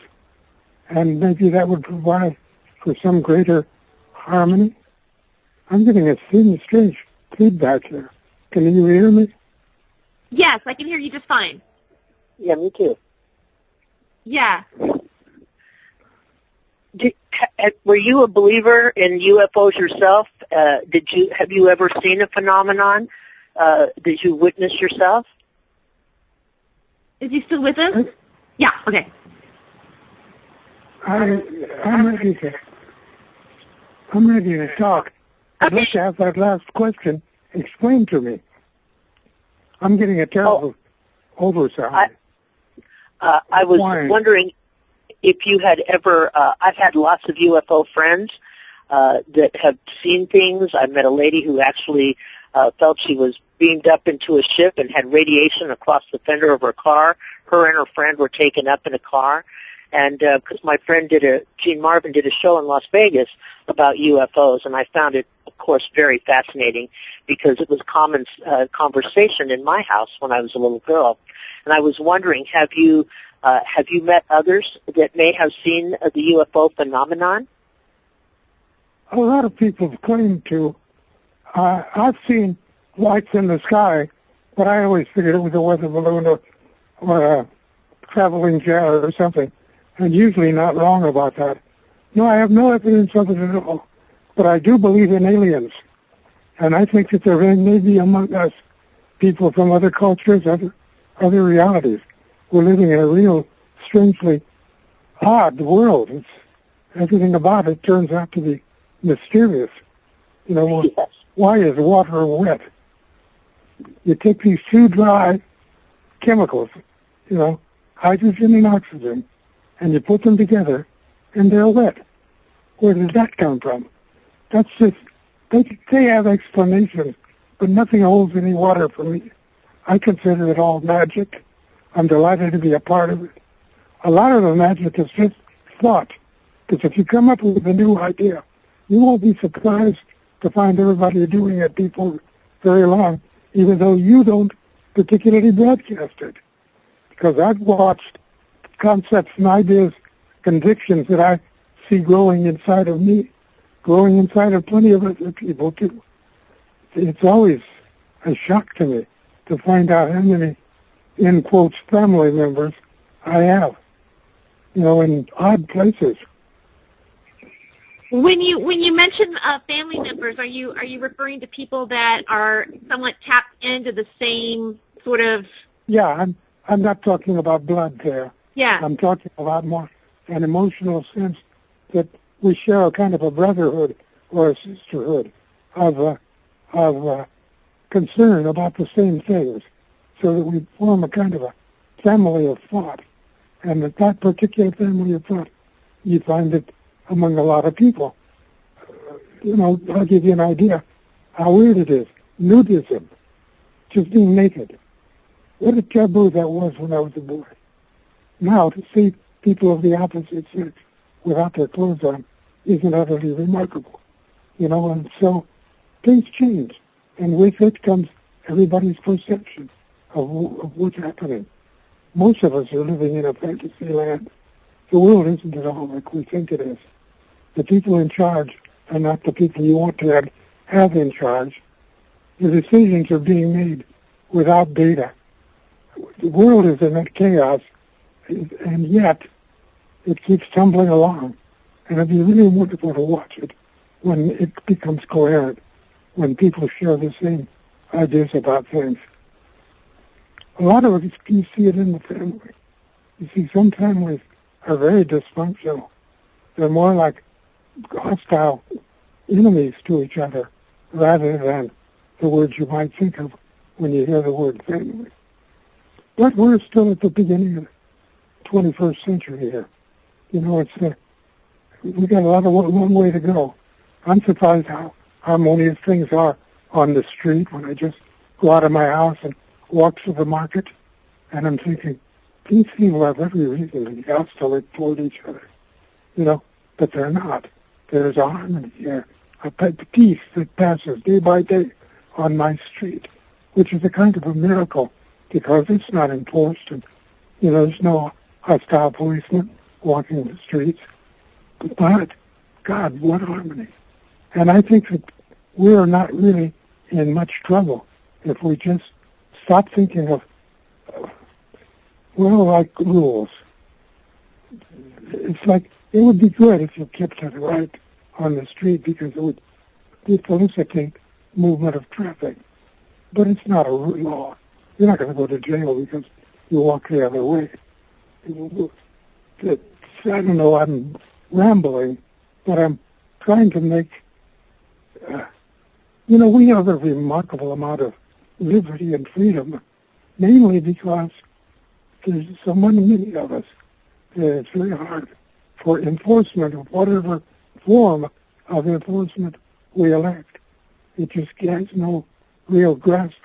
and maybe that would provide for some greater harmony. I'm getting a strange feedback here. Can you hear me? Yes, I can hear you just fine. Yeah, me too. Yeah. Were you a believer in UFOs yourself? Have you ever seen a phenomenon? Did you witness yourself? Is he still with us? Yeah. Okay. I'm ready to talk. I'd like to have that last question explained to me. I'm getting a terrible oversound. I was wondering if you had ever, I've had lots of UFO friends that have seen things. I met a lady who actually felt she was beamed up into a ship and had radiation across the fender of her car. Her and her friend were taken up in a car. And because my friend Gene Marvin did a show in Las Vegas about UFOs, and I found it, of course, very fascinating because it was common conversation in my house when I was a little girl. And I was wondering, have you met others that may have seen the UFO phenomenon? A lot of people claim to. I've seen lights in the sky, but I always figured it was a weather balloon or a traveling jet or something. I'm usually not wrong about that. No, I have no evidence of it at all. But I do believe in aliens. And I think that there may be among us people from other cultures, other realities. We're living in a real, strangely odd world. Everything about it turns out to be mysterious. You know, well, why is water wet? You take these two dry chemicals, you know, hydrogen and oxygen, and you put them together, and they're wet. Where does that come from? That's just, they have explanations, but nothing holds any water for me. I consider it all magic. I'm delighted to be a part of it. A lot of the magic is just thought, because if you come up with a new idea, you won't be surprised to find everybody doing it before very long, even though you don't particularly broadcast it. Because I've watched concepts and ideas, convictions that I see growing inside of me, growing inside of plenty of other people too. It's always a shock to me to find out how many, in quotes, family members I have, you know, in odd places. When you mention family members, are you referring to people that are somewhat tapped into the same sort of? Yeah, I'm not talking about blood there. Yeah. I'm talking about more an emotional sense that we share a kind of a brotherhood or a sisterhood of concern about the same things, so that we form a kind of a family of thought. And that particular family of thought, you find it among a lot of people. You know, I'll give you an idea how weird it is. Nudism, just being naked. What a taboo that was when I was a boy. Now, to see people of the opposite sex without their clothes on isn't utterly remarkable. You know, and so things change. And with it comes everybody's perception of what's happening. Most of us are living in a fantasy land. The world isn't at all like we think it is. The people in charge are not the people you want to have in charge. The decisions are being made without data. The world is in that chaos, and yet it keeps tumbling along. And it'd be really wonderful to watch it when it becomes coherent, when people share the same ideas about things. A lot of it, you see it in the family. You see, some families are very dysfunctional. They're more like hostile enemies to each other rather than the words you might think of when you hear the word family. But we're still at the beginning of the 21st century here. You know, we got a long way to go. I'm surprised how harmonious things are on the street when I just go out of my house and walk to the market, and I'm thinking, these people have every reason to be hostile toward each other, you know, but they're not. There's a harmony here, a peace that passes day by day on my street, which is a kind of a miracle because it's not enforced, and, you know, there's no hostile policeman walking the streets. But, God, what harmony. And I think that we're not really in much trouble if we just stop thinking of, well, like rules. It's like, it would be good if you kept it right on the street because it would felicitate movement of traffic. But it's not a law. You're not going to go to jail because you walk the other way. I don't know, I'm rambling, but I'm trying to make, you know, we have a remarkable amount of liberty and freedom, mainly because there's so many of us. It's very hard for enforcement of whatever form of enforcement we elect. It just has no real grasp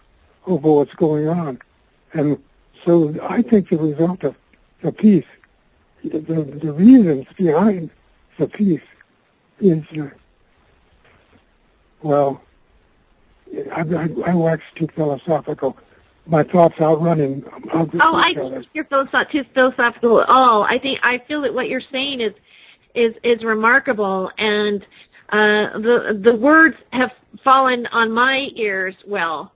over what's going on. And so I think the result of the peace, the reasons behind the peace is, well, I wax too philosophical. My thoughts outrunning. I think you're too philosophical at all. I feel that what you're saying is remarkable, and the words have fallen on my ears well,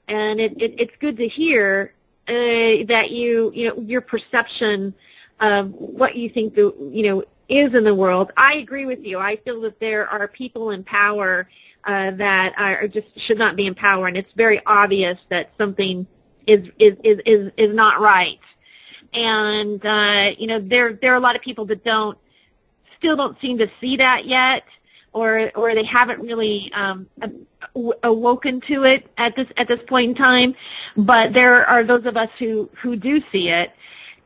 and it's good to hear that your perception of what you think is in the world. I agree with you. I feel that there are people in power that are just should not be in power, and it's very obvious that something is not right. And there are a lot of people that still don't seem to see that yet. or they haven't really awoken to it at this point in time. But there are those of us who do see it,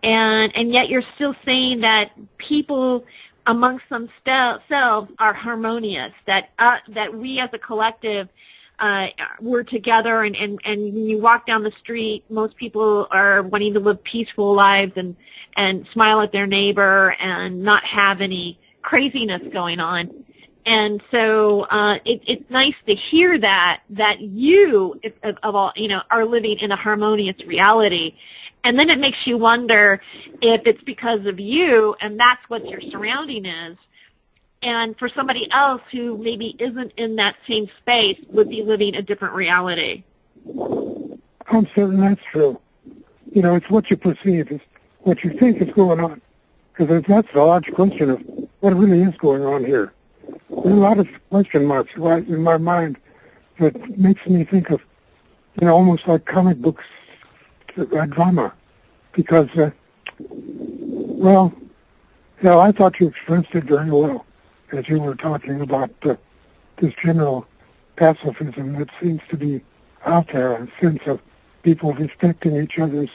and yet you're still saying that people amongst themselves are harmonious, that we as a collective we're together, and when you walk down the street, most people are wanting to live peaceful lives and smile at their neighbor and not have any craziness going on. And so it's nice to hear that you, of all, are living in a harmonious reality. And then it makes you wonder if it's because of you and that's what your surrounding is. And for somebody else who maybe isn't in that same space would be living a different reality. I'm certain that's true. It's what you perceive, it's what you think is going on. Because that's the large question of what really is going on here. There are a lot of question marks right in my mind that makes me think of, almost like comic books, drama. Because, I thought you expressed it very well as you were talking about this general pacifism that seems to be out there, a sense of people respecting each other's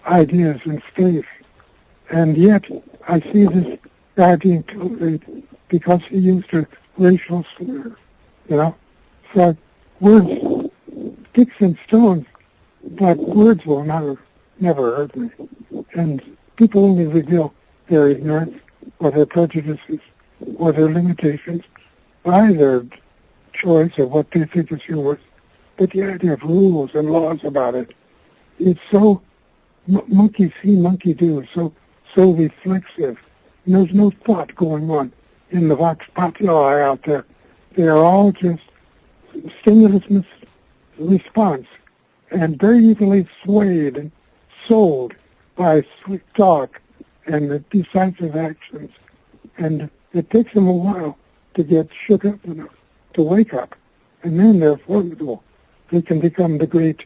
ideas and space. And yet, I see this guy being tolerated because he used a racial slur, So words, sticks and stones, but words will never hurt me. And people only reveal their ignorance or their prejudices or their limitations by their choice of what they think is humorous. But the idea of rules and laws about it, it's so monkey see, monkey do, so reflexive. And there's no thought going on in the vox populi out there. They are all just stimulus response and very easily swayed and sold by slick talk and the decisive actions. And it takes them a while to get shook up enough to wake up. And then they're formidable. They can become the great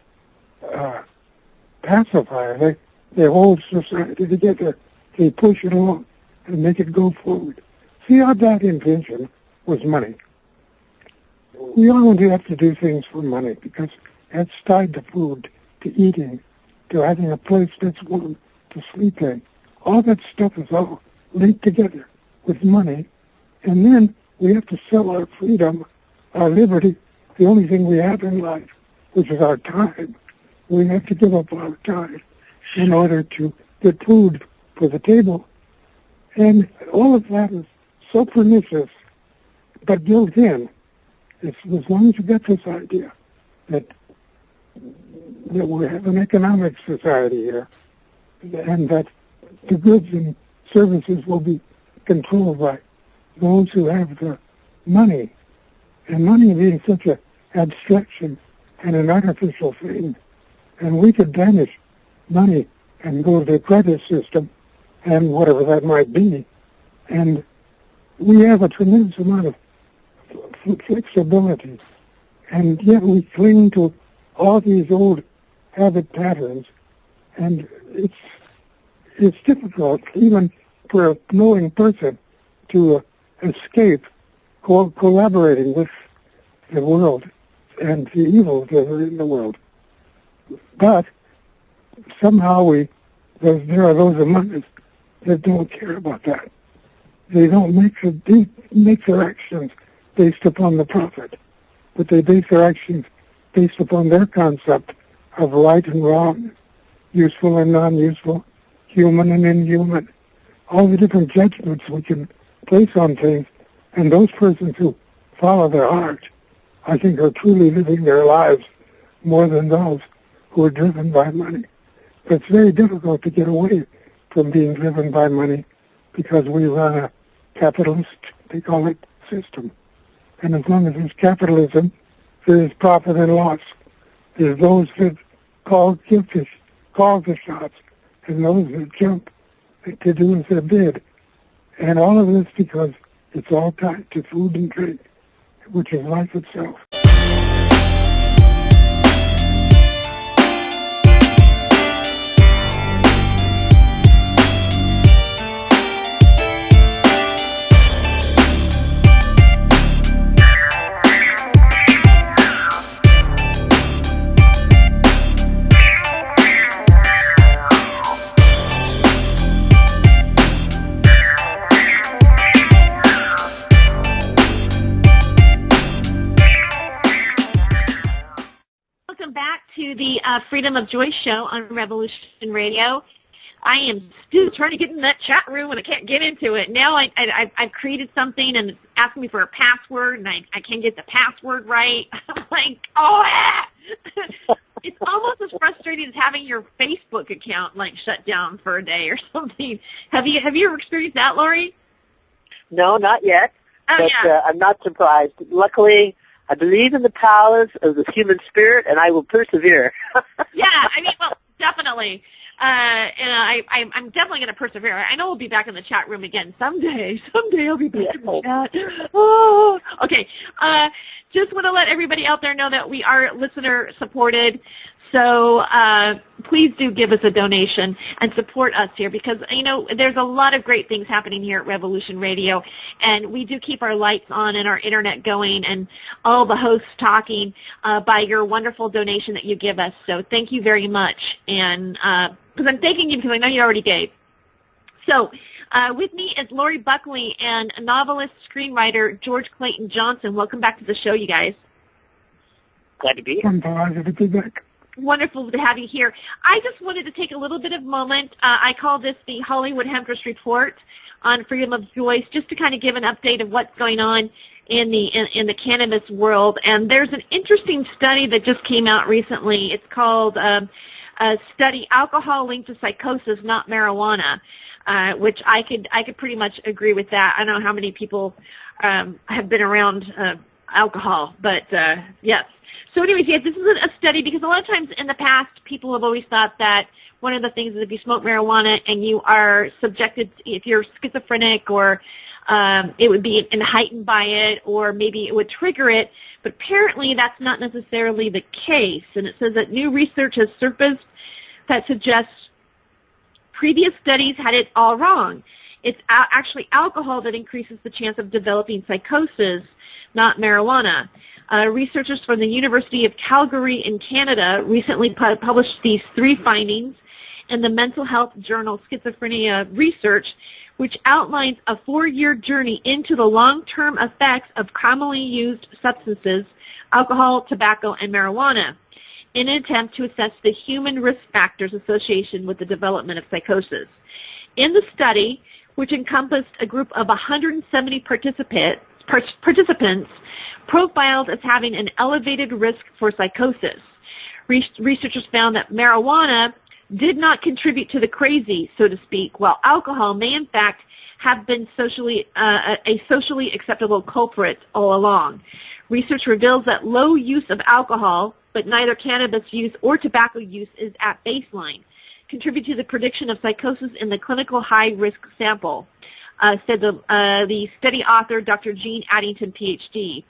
pacifier. They hold society together. They push it along and make it go forward. See how that invention was money. We all have to do things for money because that's tied to food, to eating, to having a place that's warm to sleep in. All that stuff is all linked together with money. And then we have to sell our freedom, our liberty, the only thing we have in life, which is our time. We have to give up our time in order to get food for the table. And all of that is so pernicious, but built in. As long as you get this idea that we have an economic society here, and that the goods and services will be controlled by those who have the money, and money being such an abstraction and an artificial thing, and we could banish money and go to the credit system and whatever that might be, and we have a tremendous amount of flexibility, and yet we cling to all these old habit patterns, and it's difficult even for a knowing person to escape collaborating with the world and the evils that are in the world. But somehow there are those among us that don't care about that. They don't make their actions based upon the profit, but they base their actions based upon their concept of right and wrong, useful and non-useful, human and inhuman, all the different judgments we can place on things. And those persons who follow their heart, I think, are truly living their lives more than those who are driven by money. But it's very difficult to get away from being driven by money because we run a capitalist, they call it, system. And as long as there's capitalism, there is profit and loss. There's those that call the shots, and those that jump to do as they're bid. And all of this because it's all tied to food and drink, which is life itself. Freedom of Joyce show on Revolution Radio. I am still trying to get in that chat room and I can't get into it. Now I've created something and it's asking me for a password and I can't get the password right. I'm like, it's almost as frustrating as having your Facebook account like shut down for a day or something. Have you ever experienced that, Lori? No, not yet. Oh, but yeah. I'm not surprised. Luckily, I believe in the powers of the human spirit, and I will persevere. Yeah, I mean, well, definitely. And I'm definitely going to persevere. I know we'll be back in the chat room again someday. Someday I'll be back in the chat. Oh, okay. Just want to let everybody out there know that we are listener supported. So please do give us a donation and support us here because, you know, there's a lot of great things happening here at Revolution Radio, and we do keep our lights on and our internet going and all the hosts talking by your wonderful donation that you give us. So thank you very much. And because I'm thanking you because I know you already gave. So with me is Lori Buckley and novelist, screenwriter George Clayton Johnson. Welcome back to the show, you guys. Glad to be here. I'm glad to be back. Wonderful to have you here. I just wanted to take a little bit of moment. I call this the Hollywood Hempress Report on Freedom of Joyce, just to kind of give an update of what's going on in the cannabis world. And there's an interesting study that just came out recently. It's called study Alcohol Linked to Psychosis, Not Marijuana, which I could pretty much agree with that. I don't know how many people have been around alcohol, but yes. So anyways, yes, this is a study because a lot of times in the past, people have always thought that one of the things is if you smoke marijuana and you are subjected, if you're schizophrenic or it would be heightened by it or maybe it would trigger it, but apparently that's not necessarily the case. And it says that new research has surfaced that suggests previous studies had it all wrong. It's actually alcohol that increases the chance of developing psychosis, not marijuana. Researchers from the University of Calgary in Canada recently published these 3 findings in the mental health journal Schizophrenia Research, which outlines a 4-year journey into the long-term effects of commonly used substances, alcohol, tobacco, and marijuana, in an attempt to assess the human risk factors associated with the development of psychosis. In the study, which encompassed a group of 170 participants profiled as having an elevated risk for psychosis. Researchers found that marijuana did not contribute to the crazy, so to speak, while alcohol may in fact have been a socially acceptable culprit all along. Research reveals that low use of alcohol, but neither cannabis use or tobacco use is at baseline, contribute to the prediction of psychosis in the clinical high-risk sample, said the study author, Dr. Jean Addington, Ph.D.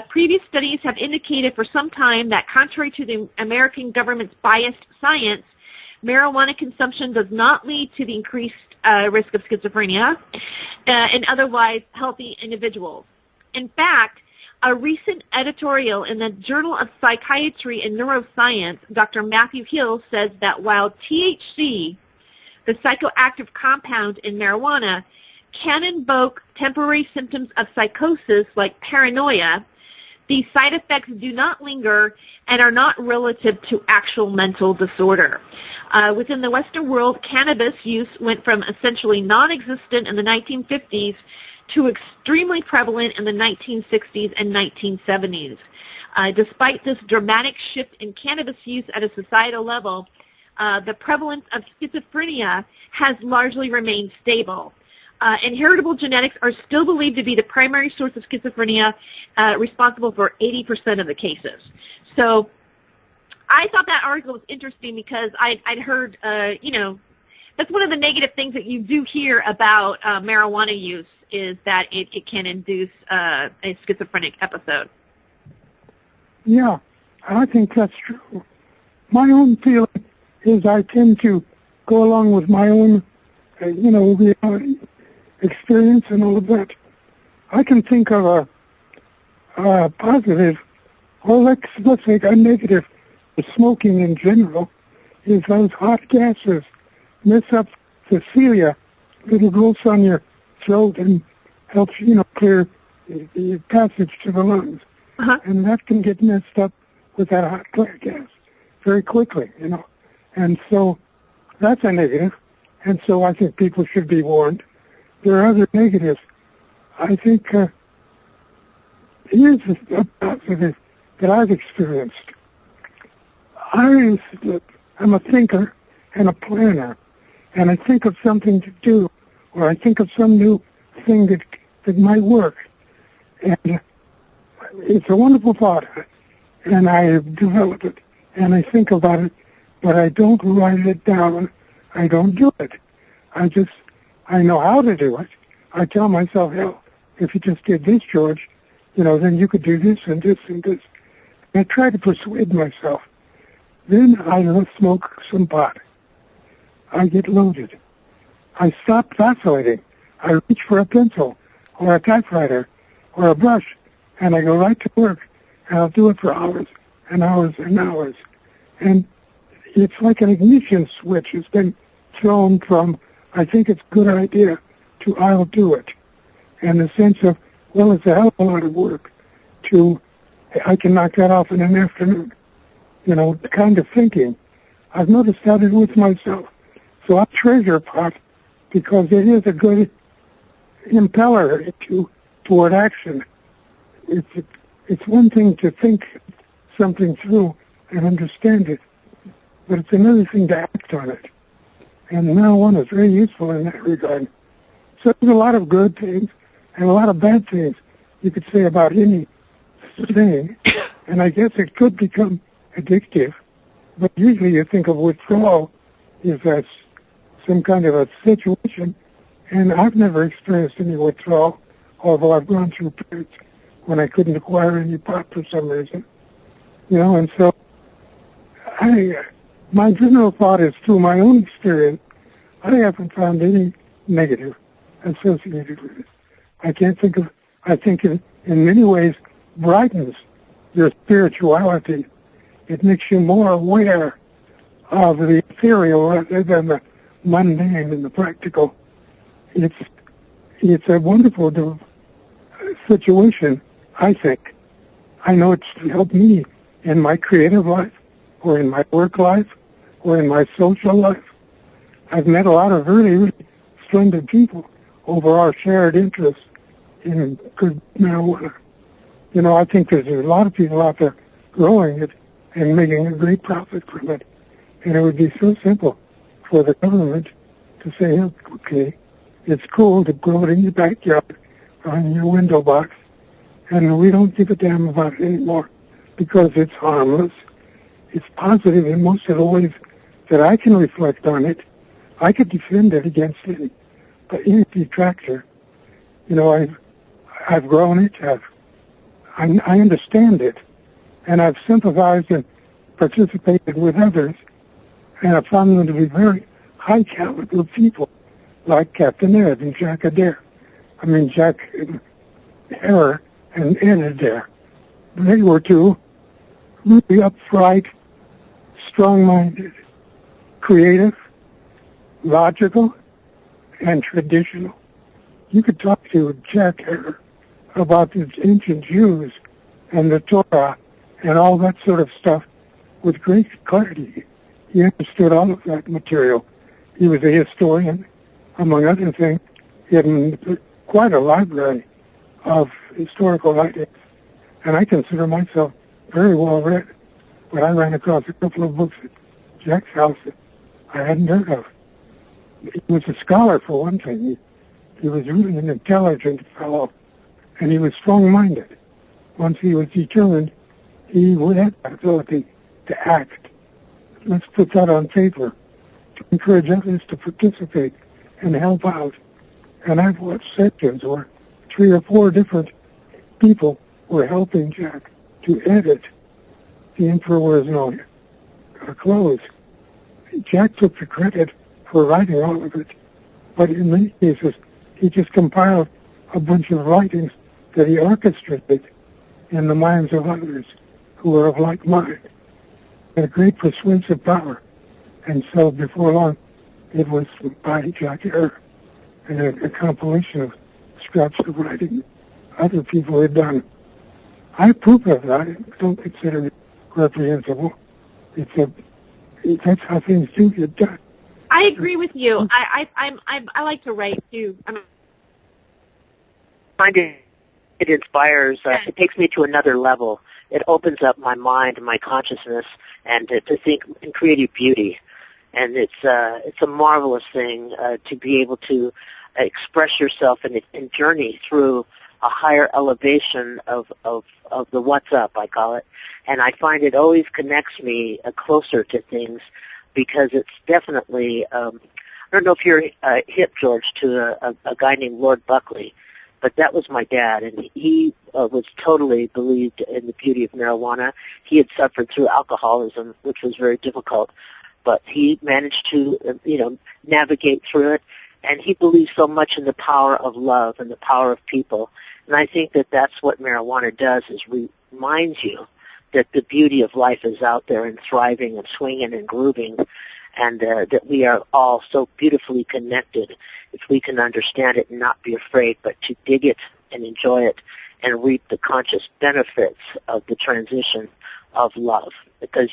Previous studies have indicated for some time that contrary to the American government's biased science, marijuana consumption does not lead to the increased risk of schizophrenia in otherwise healthy individuals. In fact, a recent editorial in the Journal of Psychiatry and Neuroscience, Dr. Matthew Hill says that while THC, the psychoactive compound in marijuana, can invoke temporary symptoms of psychosis like paranoia, these side effects do not linger and are not relative to actual mental disorder. Within the Western world, cannabis use went from essentially non-existent in the 1950s to extremely prevalent in the 1960s and 1970s. Despite this dramatic shift in cannabis use at a societal level, the prevalence of schizophrenia has largely remained stable. Inheritable genetics are still believed to be the primary source of schizophrenia, responsible for 80% of the cases. So I thought that article was interesting because I'd heard, that's one of the negative things that you do hear about marijuana use is that it can induce a schizophrenic episode. Yeah, I think that's true. My own feeling is I tend to go along with my own, reality experience and all of that. I can think of a positive, or let's say a negative, smoking in general, is those hot gases mess up the cilia, little growths on your throat, and helps, clear the passage to the lungs. Uh-huh. And that can get messed up with that hot gas. very quickly, you know. And so that's a negative. And so I think people should be warned. There are other negatives. I think here's a positive that I've experienced. I'm a thinker and a planner, and I think of something to do, or I think of some new thing that might work. And it's a wonderful thought, and I develop it, and I think about it, but I don't write it down. I don't do it. I know how to do it. I tell myself, hell, if you just did this, George, you know, then you could do this and this and this. And I try to persuade myself. Then I smoke some pot. I get loaded. I stop vacillating. I reach for a pencil or a typewriter or a brush, and I go right to work, and I'll do it for hours and hours and hours. And it's like an ignition switch has been thrown from, I think it's a good idea, to I'll do it. And the sense of, well, it's a hell of a lot of work, to I can knock that off in an afternoon. You know, the kind of thinking. I've noticed that with myself. So I treasure pot because it is a good impeller toward action. It's one thing to think something through and understand it, but it's another thing to act on it. And marijuana is very useful in that regard. So there's a lot of good things and a lot of bad things you could say about any thing, and I guess it could become addictive, but usually you think of withdrawal as some kind of a situation, and I've never experienced any withdrawal, although I've gone through periods when I couldn't acquire any pot for some reason. You know, and so my general thought is, through my own experience, I haven't found any negative associated with it. I think it in many ways brightens your spirituality. It makes you more aware of the ethereal rather than the mundane and the practical. It's a wonderful situation, I think. I know it's helped me in my creative life, or in my work life, or in my social life. I've met a lot of really, really splendid people over our shared interests in good marijuana. You know, I think there's a lot of people out there growing it and making a great profit from it. And it would be so simple for the government to say, okay, it's cool to grow it in your backyard or in your window box, and we don't give a damn about it anymore because it's harmless. It's positive in most of the ways that I can reflect on it. I could defend it against any detractor. You know, I've grown it. I understand it, and I've sympathized and participated with others, and I've found them to be very high caliber people, like Captain Ed and Jack Adair. Jack Adair and Ed Adair. They were two really upright, strong-minded, creative, logical, and traditional. You could talk to Jack Adair about the ancient Jews and the Torah and all that sort of stuff with great clarity. He understood all of that material. He was a historian, among other things. He had quite a library of historical writings, and I consider myself very well read. But I ran across a couple of books at Jack's house that I hadn't heard of. He was a scholar, for one thing. He was really an intelligent fellow, and he was strong-minded. Once he was determined, he would have the ability to act. Let's put that on paper to encourage others to participate and help out. And I've watched sessions where 3 or 4 different people were helping Jack to edit The Emperor Wears No Clothes. Jack took the credit for writing all of it, but in many cases, he just compiled a bunch of writings that he orchestrated in the minds of others who were of like mind. A great persuasive power. And so before long, it was by Jack Adair, and a compilation of scraps of writing other people had done. I approve of that. I don't consider it reprehensible. that's how things do get done. I agree with you. I like to write too. I find it inspires. It takes me to another level. It opens up my mind and my consciousness, and to think in creative beauty. And it's a marvelous thing to be able to express yourself and journey through a higher elevation of the what's up, I call it. And I find it always connects me closer to things, because it's definitely, I don't know if you're hip, George, to a guy named Lord Buckley, but that was my dad, and he was totally believed in the beauty of marijuana. He had suffered through alcoholism, which was very difficult, but he managed to, navigate through it, and he believed so much in the power of love and the power of people. And I think that that's what marijuana does, is reminds you that the beauty of life is out there and thriving and swinging and grooving, and that we are all so beautifully connected if we can understand it and not be afraid, but to dig it and enjoy it and reap the conscious benefits of the transition of love. Because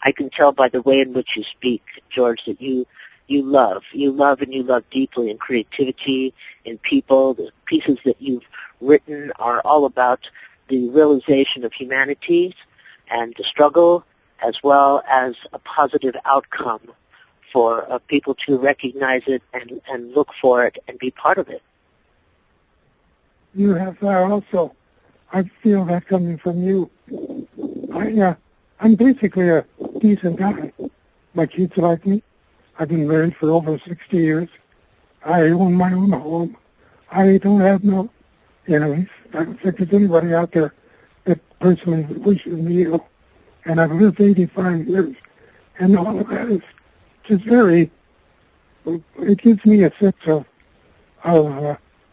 I can tell by the way in which you speak, George, that you love and you love deeply in creativity, in people. The pieces that you've written are all about the realization of humanity and the struggle, as well as a positive outcome for people to recognize it and look for it and be part of it. You have that also. I feel that coming from you. I'm basically a decent guy. My kids like me. I've been married for over 60 years. I own my own home. I don't have no enemies. I don't think there's anybody out there that personally wishes me ill. And I've lived 85 years. And all of that is just it gives me a sense of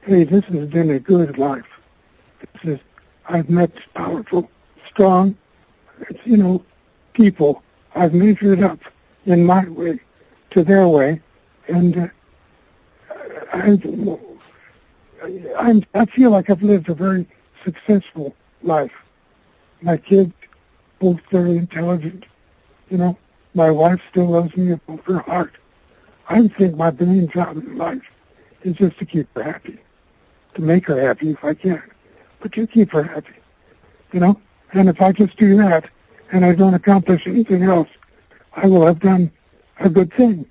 hey, this has been a good life. I've met powerful, strong, people. I've measured up in my way to their way, and I feel like I've lived a very successful life. My kids, both very intelligent. My wife still loves me with her heart. I think my main job in life is just to keep her happy, to make her happy if I can, but to keep her happy, And if I just do that and I don't accomplish anything else, I will have done a good thing.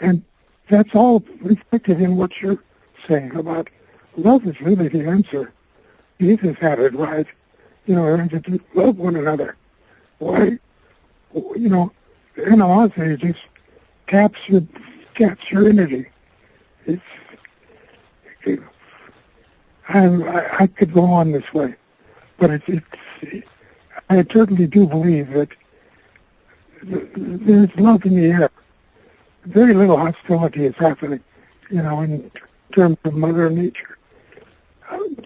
And that's all reflected in what you're saying about love is really the answer. Jesus had it right. And to love one another. Why? Animosity just taps your energy. I could go on this way, but I totally do believe that there's love in the air. Very little hostility is happening, in terms of Mother Nature.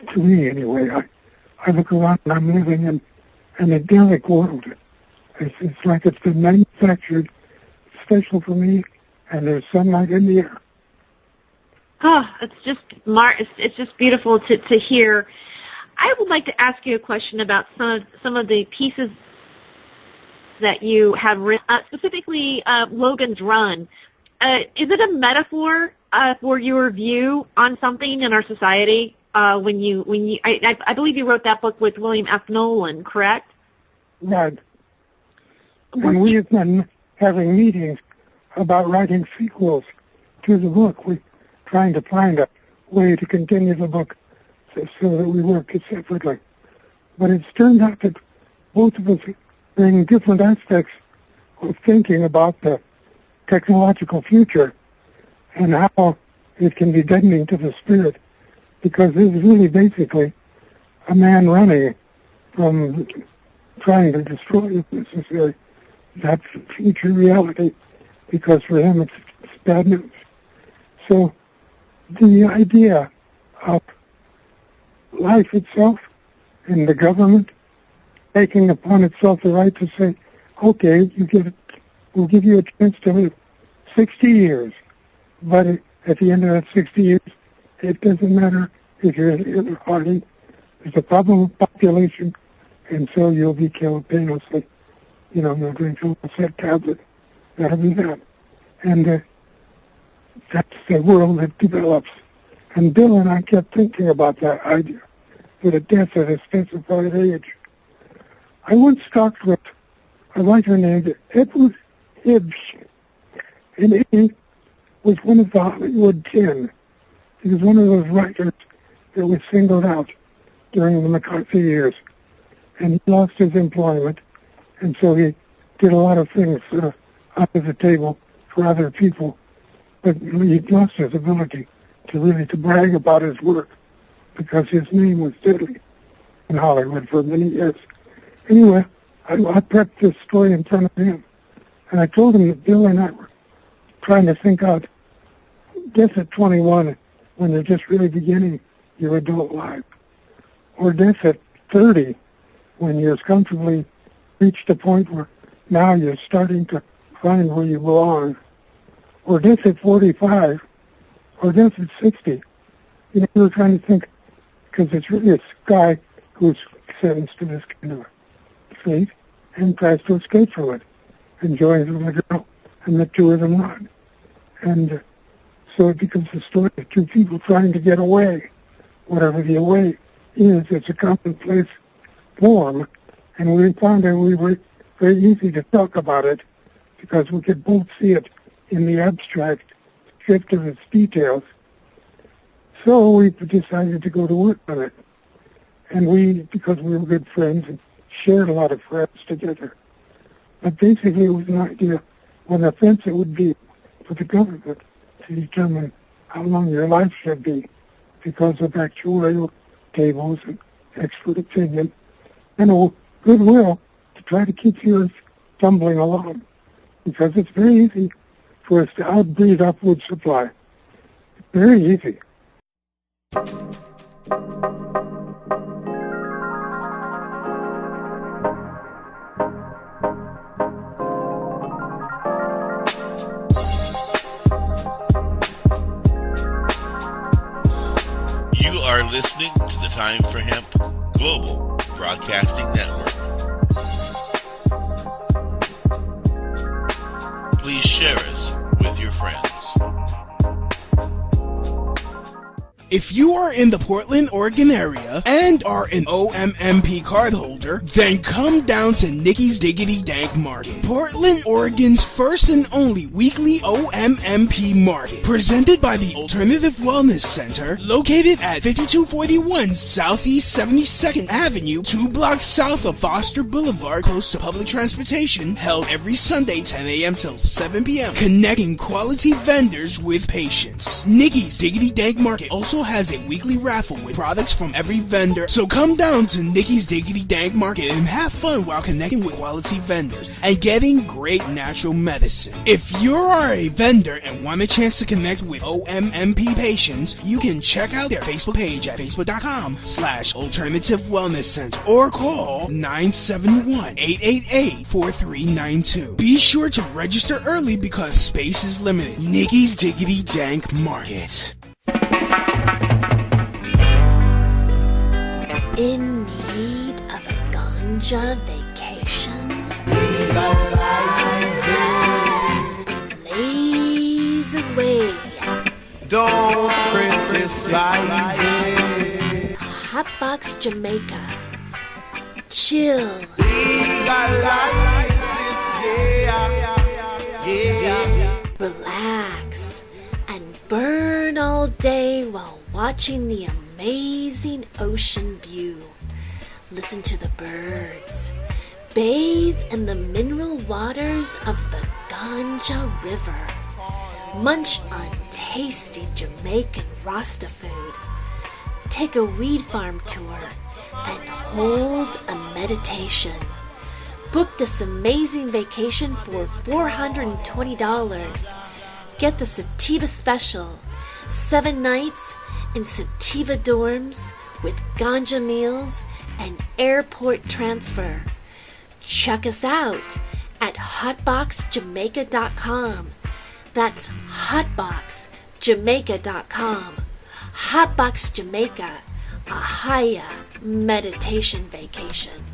To me, anyway, I look around and I'm living in an idyllic world. It's like it's been manufactured special for me, and there's sunlight in the air. Oh, it's just beautiful to hear. I would like to ask you a question about some of the pieces that you have written, specifically Logan's Run. Is it a metaphor for your view on something in our society? I believe you wrote that book with William F. Nolan, correct? Right. And we have been having meetings about writing sequels to the book. We're trying to find a way to continue the book so that we work it separately. But it's turned out that both of us bring different aspects of thinking about the technological future and how it can be deadening to the spirit, because this is really basically a man running from trying to destroy, if necessary, that future reality, because for him it's bad news. So the idea of life itself and the government taking upon itself the right to say, okay, we'll give you a chance to live 60 years, but at the end of that 60 years, it doesn't matter if you're in the other party. There's a problem with population, and so you'll be killed painlessly. you'll drink a little set tablet. That'll be that. And that's the world that develops. And Bill and I kept thinking about that idea, that a death at a specified age. I once talked with a writer named Edward Hibbs, and he was one of the Hollywood 10. He was one of those writers that was singled out during the McCarthy years. And he lost his employment, and so he did a lot of things under the table for other people. But he lost his ability to brag about his work because his name was deadly in Hollywood for many years. Anyway, I prepped this story in front of him, and I told him that Bill and I were trying to think out death at 21 when you're just really beginning your adult life, or death at 30 when you've comfortably reached a point where now you're starting to find where you belong, or death at 45, or death at 60. We were trying to think, because it's really a guy who's sentenced to this kind of fate and tries to escape from it, and joins with a girl, and the two of them run. And so it becomes a story of two people trying to get away. Whatever the away is, it's a commonplace form, and we found that we were very easy to talk about it because we could both see it in the abstract shift of its details. So we decided to go to work on it. And because we were good friends and shared a lot of friends together. But basically it was an idea what an offense it would be for the government to determine how long your life should be because of actuarial tables and expert opinion and a goodwill to try to keep yours tumbling along, because it's very easy for us to outbreed our food supply. It's very easy. You are listening to the Time for Hemp Global Broadcasting Network. Please share us with your friends. If you are in the Portland, Oregon area and are an OMMP card holder, then come down to Nikki's Diggity Dank Market, Portland, Oregon's first and only weekly OMMP market, presented by the Alternative Wellness Center, located at 5241 Southeast 72nd Avenue, 2 blocks south of Foster Boulevard, close to public transportation, held every Sunday 10 a.m. till 7 p.m., connecting quality vendors with patients. Nikki's Diggity Dank Market also has a weekly raffle with products from every vendor, so come down to Nikki's Diggity Dank Market and have fun while connecting with quality vendors and getting great natural medicine. If you are a vendor and want a chance to connect with OMMP patients, you can check out their Facebook page at facebook.com/Alternative Wellness Center or call 971-888-4392. Be sure to register early because space is limited. Nikki's Diggity Dank Market. In need of a ganja vacation? Blaze away. Don't criticize it. Hotbox Jamaica. Chill. Relax and burn all day while watching the amazing ocean view. Listen to the birds. Bathe in the mineral waters of the Ganja River. Munch on tasty Jamaican Rasta food. Take a weed farm tour and hold a meditation. Book this amazing vacation for $420. Get the Sativa Special. 7 nights in Sativa dorms with ganja meals and airport transfer. Check us out at hotboxjamaica.com. That's hotboxjamaica.com. Hotbox Jamaica, a higher meditation vacation.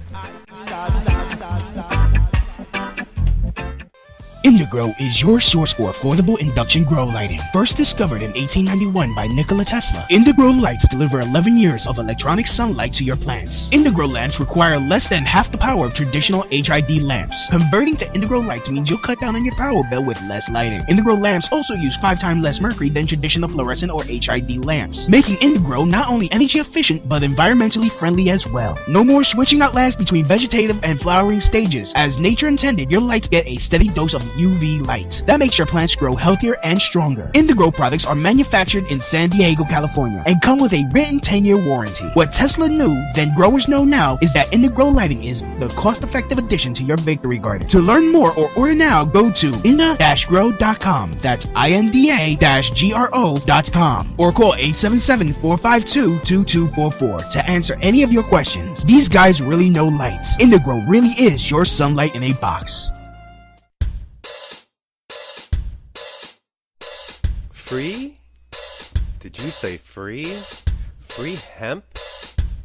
Indigrow is your source for affordable induction grow lighting. First discovered in 1891 by Nikola Tesla, Indigrow lights deliver 11 years of electronic sunlight to your plants. Indigrow lamps require less than half the power of traditional HID lamps. Converting to Indigrow lights means you'll cut down on your power bill with less lighting. Indigrow lamps also use 5 times less mercury than traditional fluorescent or HID lamps, making Indigrow not only energy efficient but environmentally friendly as well. No more switching out lamps between vegetative and flowering stages. As nature intended, your lights get a steady dose of UV light. That makes your plants grow healthier and stronger. Indigrow products are manufactured in San Diego, California, and come with a written 10-year warranty. What Tesla knew, then growers know now, is that Indigrow lighting is the cost-effective addition to your victory garden. To learn more or order now, go to inda-grow.com. That's INDA-GRO.com, or call 877-452-2244 to answer any of your questions. These guys really know lights. Indigrow really is your sunlight in a box. Free? Did you say free? Free hemp?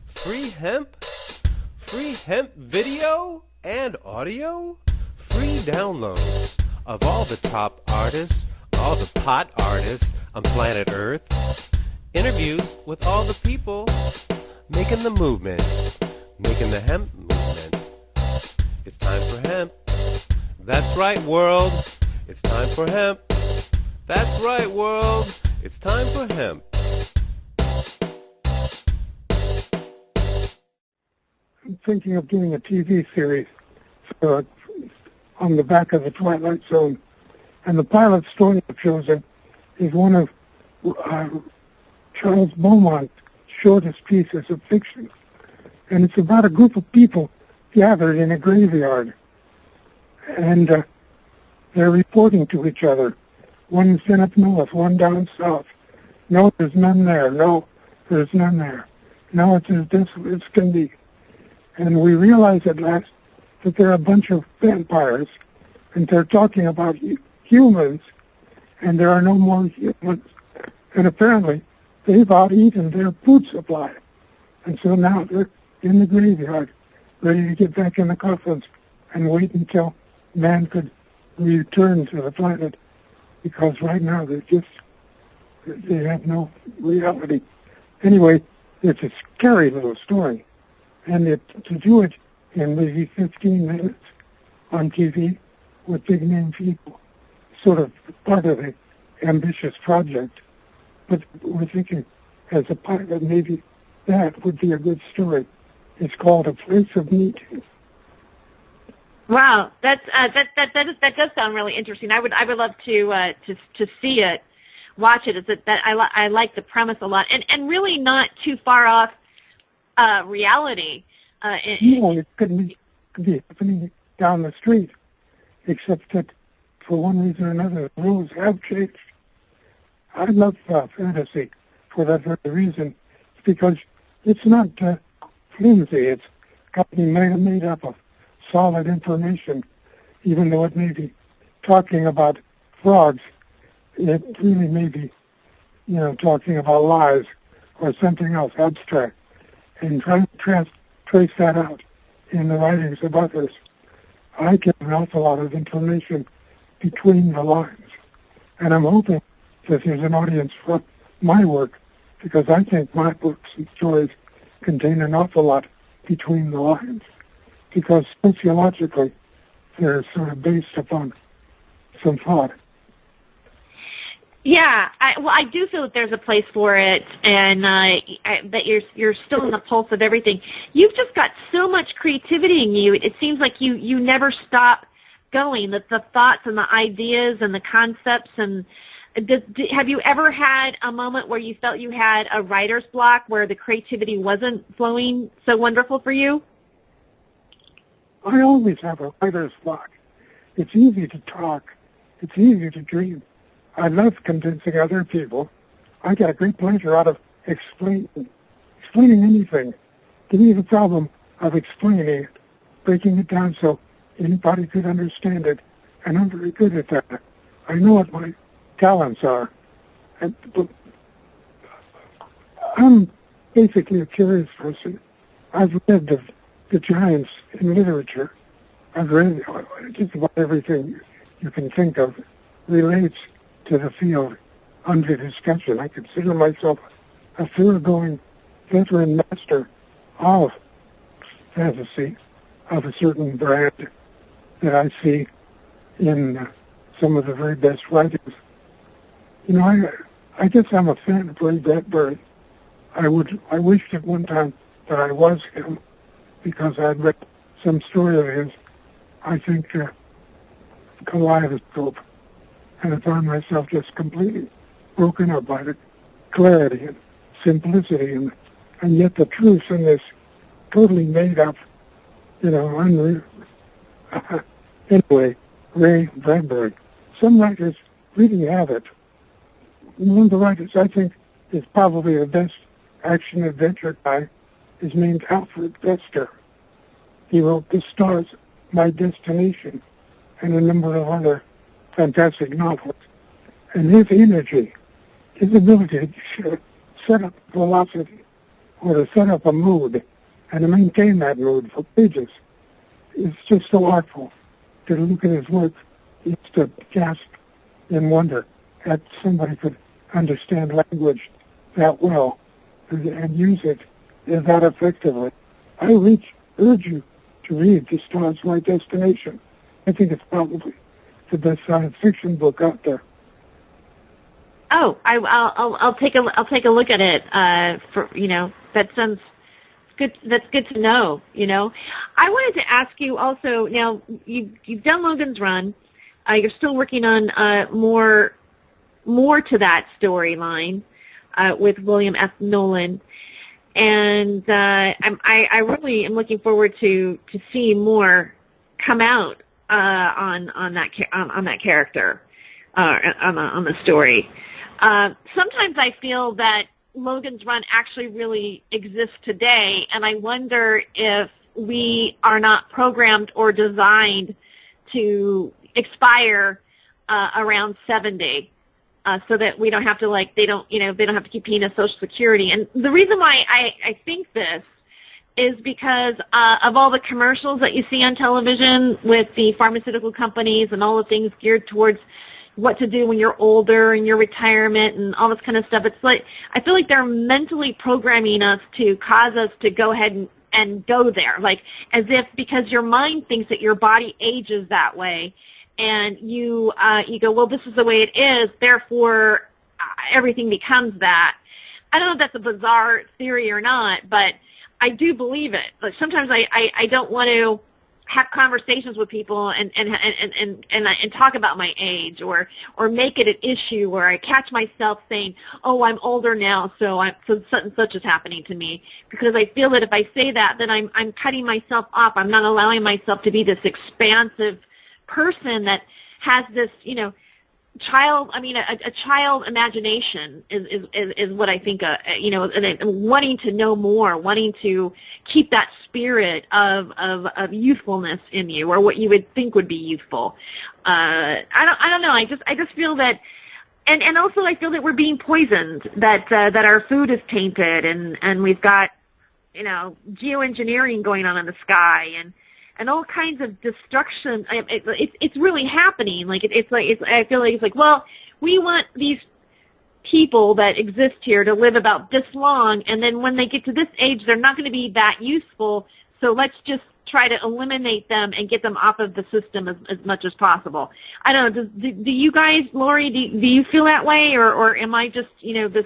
Free hemp? Free hemp video and audio? Free downloads of all the top artists, all the pot artists on planet Earth. Interviews with all the people making the movement, making the hemp movement. It's time for hemp. That's right, world. It's time for hemp. That's right, world. It's time for hemp. I'm thinking of doing a TV series on the back of the Twilight Zone. And the pilot story I've chosen is one of Charles Beaumont's shortest pieces of fiction. And it's about a group of people gathered in a graveyard. And they're reporting to each other. One is up north, one down south. No, there's none there. No, there's none there. No, it's as desolate as can be. And we realize at last that they're a bunch of vampires, and they're talking about humans, and there are no more humans. And apparently, they've out-eaten their food supply. And so now they're in the graveyard, ready to get back in the coffins and wait until man could return to the planet. Because right now they have no reality. Anyway, it's a scary little story. And to do it in maybe 15 minutes on TV with big name people, sort of part of an ambitious project. But we're thinking as a pilot, maybe that would be a good story. It's called A Place of Meeting. Wow, that does sound really interesting. I would love to see it, watch it. I like the premise a lot, and really not too far off reality. It could be happening down the street, except that for one reason or another, the rules have changed. I love fantasy for that very reason, because it's not flimsy. It's got to be made up of solid information, even though it may be talking about frogs. It really may be, talking about lies or something else abstract, and trying to trace that out in the writings of others. I get an awful lot of information between the lines, and I'm hoping that there's an audience for my work, because I think my books and stories contain an awful lot between the lines, because sociologically they're sort of based upon some thought. Yeah, I do feel that there's a place for it, and that you're still in the pulse of everything. You've just got so much creativity in you. It seems like you never stop going. The thoughts and the ideas and the concepts. And have you ever had a moment where you felt you had a writer's block, where the creativity wasn't flowing so wonderful for you? I always have a writer's block. It's easy to talk. It's easy to dream. I love convincing other people. I get a great pleasure out of explaining anything. Give me the problem of explaining it, breaking it down so anybody could understand it, and I'm very good at that. I know what my talents are. But I'm basically a curious person. I've read the giants in literature. I've read just about everything you can think of relates to the field under discussion. I consider myself a thoroughgoing veteran master of fantasy, of a certain brand that I see in some of the very best writers. You know, I guess I'm a fan of Ray Bradbury. I wished at one time that I was him, because I'd read some story of his, I think, Kaleidoscope, and I found myself just completely broken up by the clarity and simplicity and yet the truth in this totally made up, unreal. Anyway, Ray Bradbury. Some writers really have it. One of the writers I think is probably the best action-adventure guy is named Alfred Bester. He wrote The Stars, My Destination, and a number of other fantastic novels. And his energy, his ability to set up velocity or to set up a mood and to maintain that mood for pages is just so artful. To look at his work, it's to gasp in wonder that somebody could understand language that well and use it that effectively. I urge you to read The Stars, My Destination. I think it's probably the best science fiction book out there. Oh, I'll take a look at it. That sounds good. That's good to know. I wanted to ask you also. Now you've done Logan's Run. You're still working on more to that storyline with William F. Nolan, and I really am looking forward to seeing more come out on that character on the story. Sometimes I feel that Logan's Run actually really exists today, and I wonder if we are not programmed or designed to expire around 70, so that we don't have to they don't have to keep paying us Social Security. And the reason why I think this is because of all the commercials that you see on television with the pharmaceutical companies and all the things geared towards what to do when you're older and your retirement and all this kind of stuff. It's like I feel like they're mentally programming us to cause us to go ahead and go there, like as if because your mind thinks that your body ages that way, and you go, well, this is the way it is, therefore everything becomes that. I don't know if that's a bizarre theory or not, but I do believe it. Like sometimes I don't want to have conversations with people and talk about my age or make it an issue where I catch myself saying, oh, I'm older now, so such and such is happening to me, because I feel that if I say that, then I'm cutting myself off. I'm not allowing myself to be this expansive person that has this, a child imagination is what I think, and wanting to know more, wanting to keep that spirit of youthfulness in you, or what you would think would be youthful. I don't know. I just feel that, and also I feel that we're being poisoned, that our food is tainted, and we've got, geoengineering going on in the sky, and all kinds of destruction. It's really happening. I feel like it's like, well, we want these people that exist here to live about this long, and then when they get to this age, they're not going to be that useful, so let's just try to eliminate them and get them off of the system as much as possible. I don't know, do you guys, Lori, do you feel that way, or am I just, this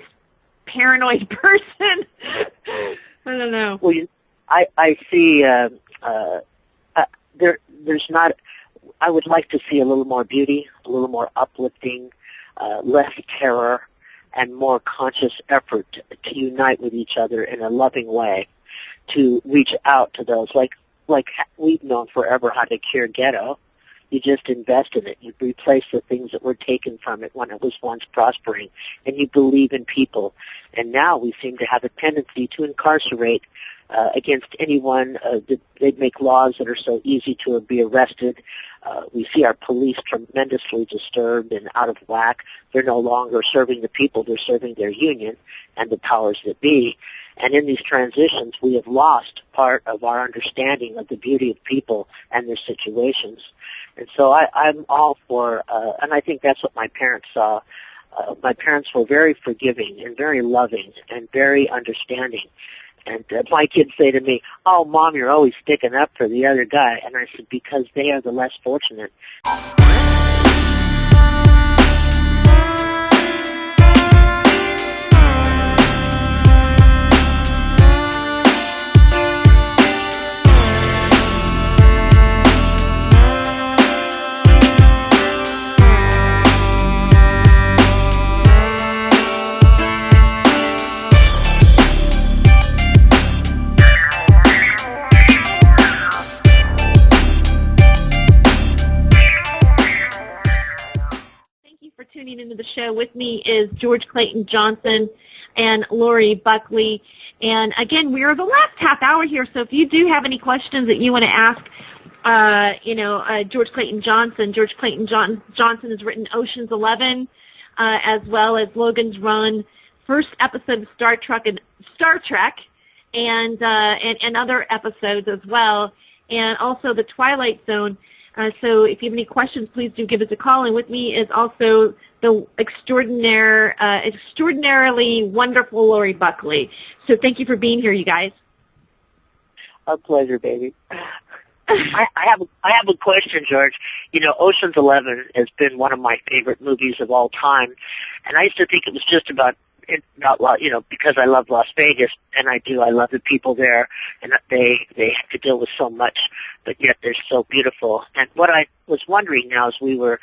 paranoid person? I don't know. Well, I see there's not, I would like to see a little more beauty, a little more uplifting, less terror, and more conscious effort to unite with each other in a loving way, to reach out to those, like we've known forever how to cure ghetto. You just invest in it. You replace the things that were taken from it when it was once prospering, and you believe in people. And now we seem to have a tendency to incarcerate against anyone. They'd make laws that are so easy to be arrested. We see our police tremendously disturbed and out of whack. They're no longer serving the people. They're serving their union and the powers that be. And in these transitions, we have lost part of our understanding of the beauty of people and their situations. And so I'm all for, and I think that's what my parents saw. My parents were very forgiving and very loving and very understanding. And my kids say to me, "Oh, Mom, you're always sticking up for the other guy." And I said, because they are the less fortunate. Tuning into the show with me is George Clayton Johnson and Lori Buckley. And again, we are the last half hour here, so if you do have any questions that you want to ask, George Clayton Johnson. George Clayton Johnson has written Ocean's 11, as well as Logan's Run, first episode of Star Trek, and other episodes as well, and also The Twilight Zone. So if you have any questions, please do give us a call. And with me is also the extraordinarily wonderful Lori Buckley. So thank you for being here, you guys. Our pleasure, baby. I have a question, George. You know, Ocean's 11 has been one of my favorite movies of all time, and I used to think it was just about because I love Las Vegas, and I do. I love the people there, and they have to deal with so much, but yet they're so beautiful. And what I was wondering now as we were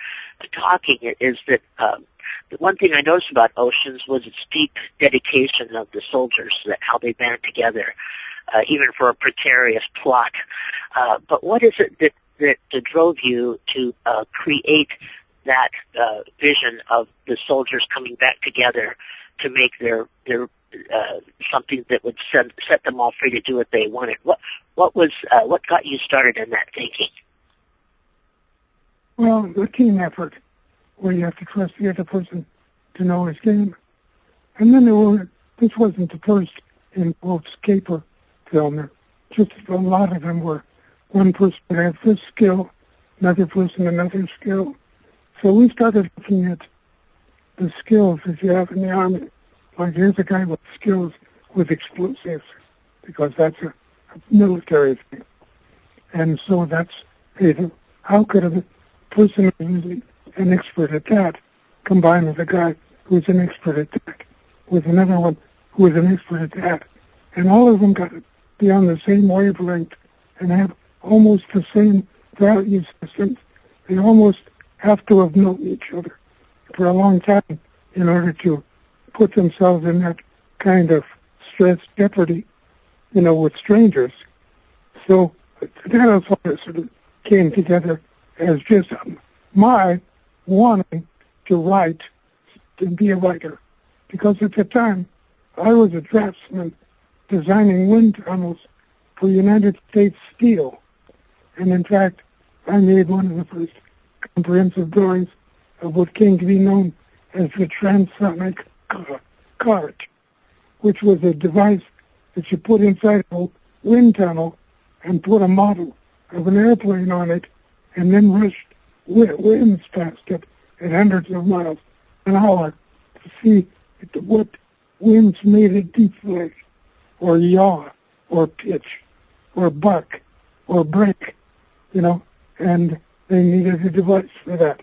talking is that the one thing I noticed about Oceans was its deep dedication of the soldiers, that how they band together, even for a precarious plot. But what is it that drove you to create that vision of the soldiers coming back together to make their something that would set them all free to do what they wanted? What got you started in that thinking? Well, the team effort, where you have to trust the other person to know his game. And then this wasn't the first in quotes caper film. Just a lot of them were one person would have this skill, another person another skill. So we started looking at the skills that you have in the Army. Like, here's a guy with skills with explosives, because that's a military thing. And so that's, how could a person who's an expert at that combine with a guy who's an expert at that, with another one who is an expert at that? And all of them got to be on the same wavelength and have almost the same value systems. They almost have to have known each other for a long time in order to put themselves in that kind of stress jeopardy, with strangers. So that also sort of came together as just my wanting to write, to be a writer. Because at the time, I was a draftsman designing wind tunnels for United States Steel. And in fact, I made one of the first comprehensive drawings of what came to be known as the transonic cart, which was a device that you put inside a wind tunnel and put a model of an airplane on it and then rushed winds past it at hundreds of miles an hour to see what winds made it deflate or yaw or pitch or buck or break, and they needed a device for that.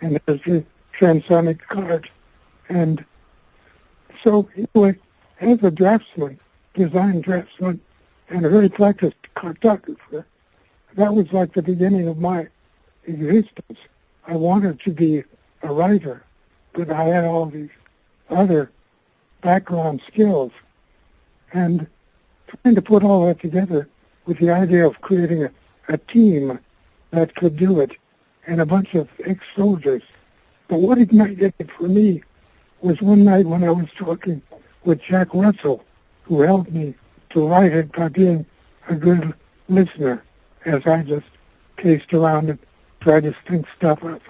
And there's the transonic cart. And so, anyway, as a draftsman, design draftsman, and a very practiced cartographer, that was like the beginning of my existence. I wanted to be a writer, but I had all these other background skills. And trying to put all that together with the idea of creating a team that could do it, and a bunch of ex-soldiers. But what ignited it for me was one night when I was talking with Jack Russell, who helped me to write it by being a good listener, as I just paced around and tried to think stuff up.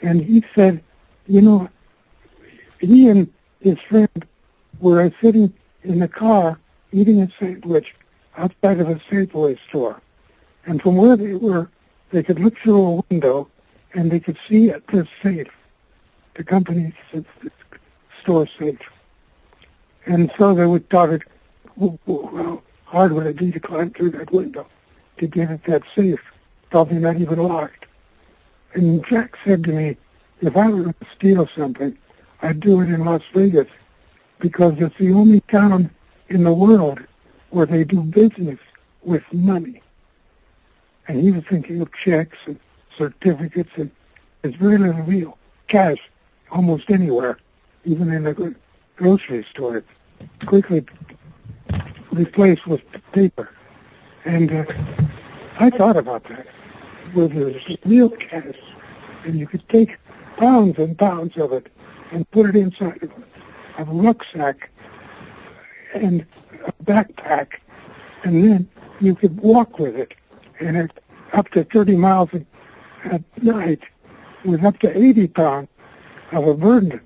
And he said, you know, he and his friend were sitting in the car eating a sandwich outside of a Safeway store. And from where they were, they could look through a window and they could see the safe, the company's store safe. And so they would thought, how hard would it be to climb through that window to get at that safe, probably not even locked. And Jack said to me, if I were to steal something, I'd do it in Las Vegas, because it's the only town in the world where they do business with money. And he was thinking of checks and certificates, and there's very little real cash almost anywhere, even in a grocery store. It's quickly replaced with paper. And I thought about that, where there's real cash, and you could take pounds and pounds of it and put it inside of a rucksack and a backpack, and then you could walk with it, and at up to 30 miles at night with up to 80 pounds of a burden,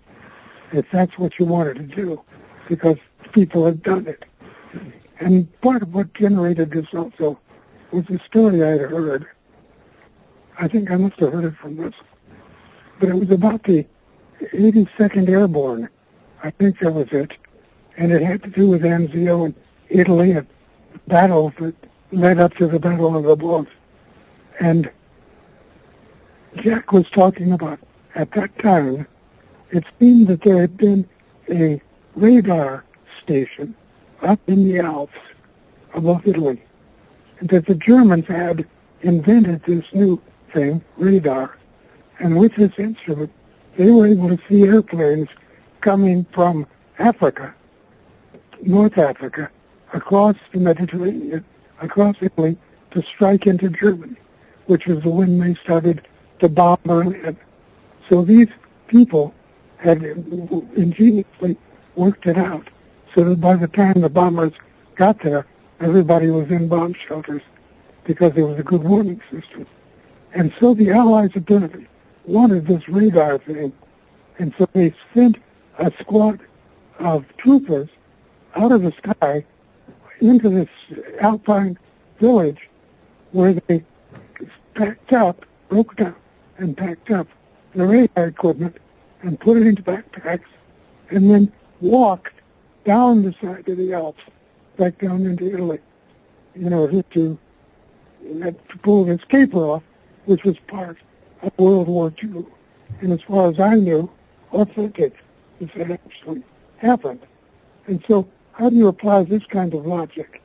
if that's what you wanted to do, because people had done it. And part of what generated this also was a story I had heard. I think I must have heard it from this, but it was about the 82nd Airborne. I think that was it. And it had to do with Anzio and Italy and battles that led up to the Battle of the Bulge. And Jack was talking about, at that time, it seemed that there had been a radar station up in the Alps above Italy, and that the Germans had invented this new thing, radar, and with this instrument, they were able to see airplanes coming from Africa, North Africa, across the Mediterranean, across Italy, to strike into Germany, which was when they started to bomb Berlin. So these people had ingeniously worked it out, so that by the time the bombers got there, everybody was in bomb shelters, because there was a good warning system. And so the Allies apparently wanted this radar thing, and so they sent a squad of troopers out of the sky into this alpine village, where they packed up, broke down and packed up the radar equipment and put it into backpacks, and then walked down the side of the Alps, back down into Italy, in order to pull this caper off, which was part of World War II. And as far as I knew, authentic, if it actually happened. And so, how do you apply this kind of logic?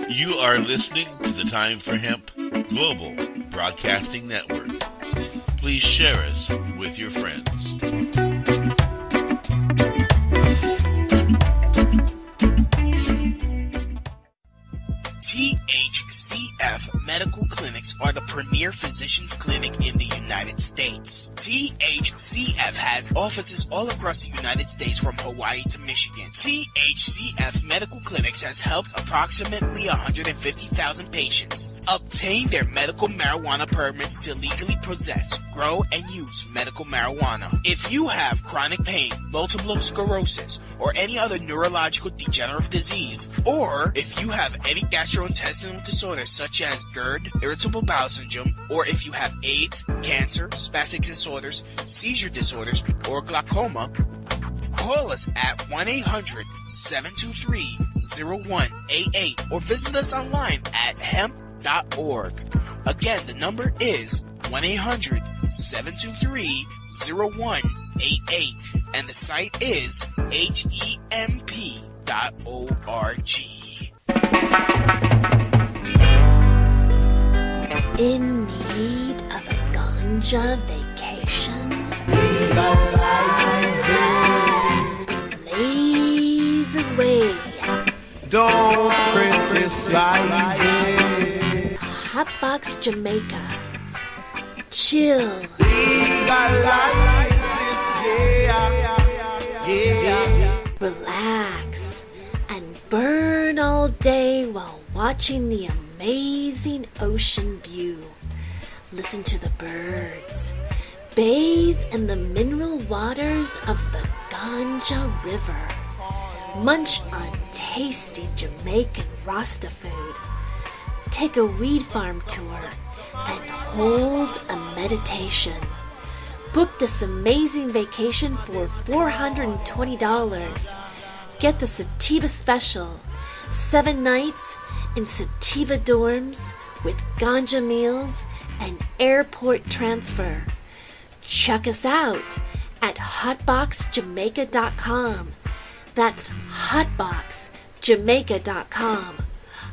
You are listening to the Time for Hemp Global Broadcasting Network. Please share us with your friends. THCF Medical Clinics are the premier physicians clinic in the United States. THCF has offices all across the United States from Hawaii to Michigan. THCF Medical Clinics has helped approximately 150,000 patients obtain their medical marijuana permits to legally possess, grow, and use medical marijuana. If you have chronic pain, multiple sclerosis, or any other neurological degenerative disease, or if you have any gastrointestinal disorders such as GERD, irritable bowel syndrome, or if you have AIDS, cancer, spastic disorders, seizure disorders, or glaucoma, call us at 1-800-723-0188 or visit us online at hemp.org. Again, the number is 1-800-723-0188 and the site is hemp.org. In need of a ganja vacation? Blaze away Don't criticize it. Hotbox Jamaica. Chill. Relax and burn all day while watching the amazing ocean view. Listen to the birds. Bathe in the mineral waters of the Ganja River. Munch on tasty Jamaican Rasta food. Take a weed farm tour and hold a meditation. Book this amazing vacation for $420. Get the Sativa Special. 7 nights in Sativa dorms with ganja meals and airport transfer. Check us out at hotboxjamaica.com. That's hotboxjamaica.com.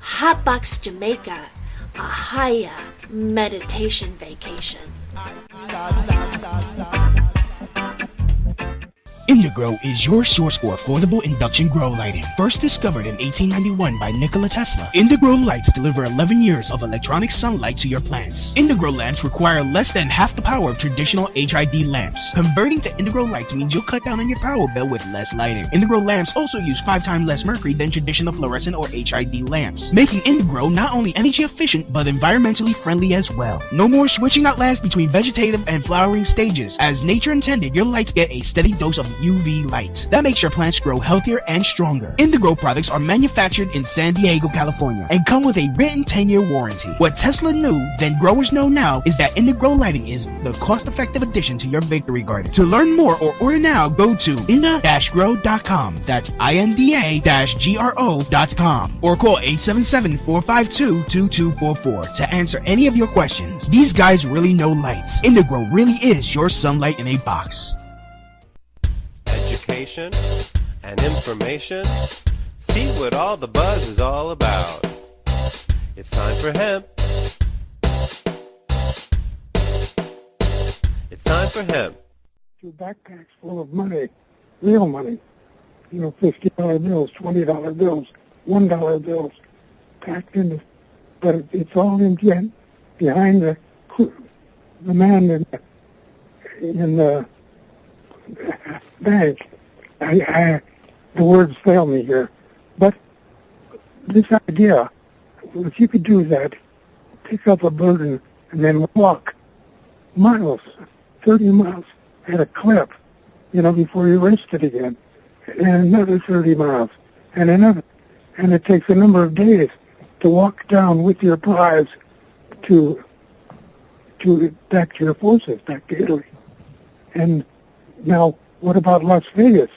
Hotbox Jamaica, a higher meditation vacation. Indigrow is your source for affordable induction grow lighting. First discovered in 1891 by Nikola Tesla, Indigrow lights deliver 11 years of electronic sunlight to your plants. Indigrow lamps require less than half the power of traditional HID lamps. Converting to Indigrow lights means you'll cut down on your power bill with less lighting. Indigrow lamps also use 5 times less mercury than traditional fluorescent or HID lamps, making Indigrow not only energy efficient but environmentally friendly as well. No more switching out lamps between vegetative and flowering stages. As nature intended, your lights get a steady dose of UV light. That makes your plants grow healthier and stronger. Indigrow products are manufactured in San Diego, California, and come with a written 10-year warranty. What Tesla knew, then growers know now, is that Indigrow lighting is the cost-effective addition to your victory garden. To learn more or order now, go to inda-grow.com. That's INDA-GRO.com, or call 877-452-2244 to answer any of your questions. These guys really know lights. Indigrow really is your sunlight in a box. Education and information. See what all the buzz is all about. It's time for hemp. It's time for hemp. 2 backpacks full of money, real money. You know, $50 bills, $20 bills, $1 bills, packed in it. But it's all in behind the man in the bank. The words fail me here. But this idea, if you could do that, pick up a burden and then walk miles, 30 miles at a clip, you know, before you rest it again, and another 30 miles, and another. And it takes a number of days to walk down with your prize to back to your forces, back to Italy. And now, what about Las Vegas?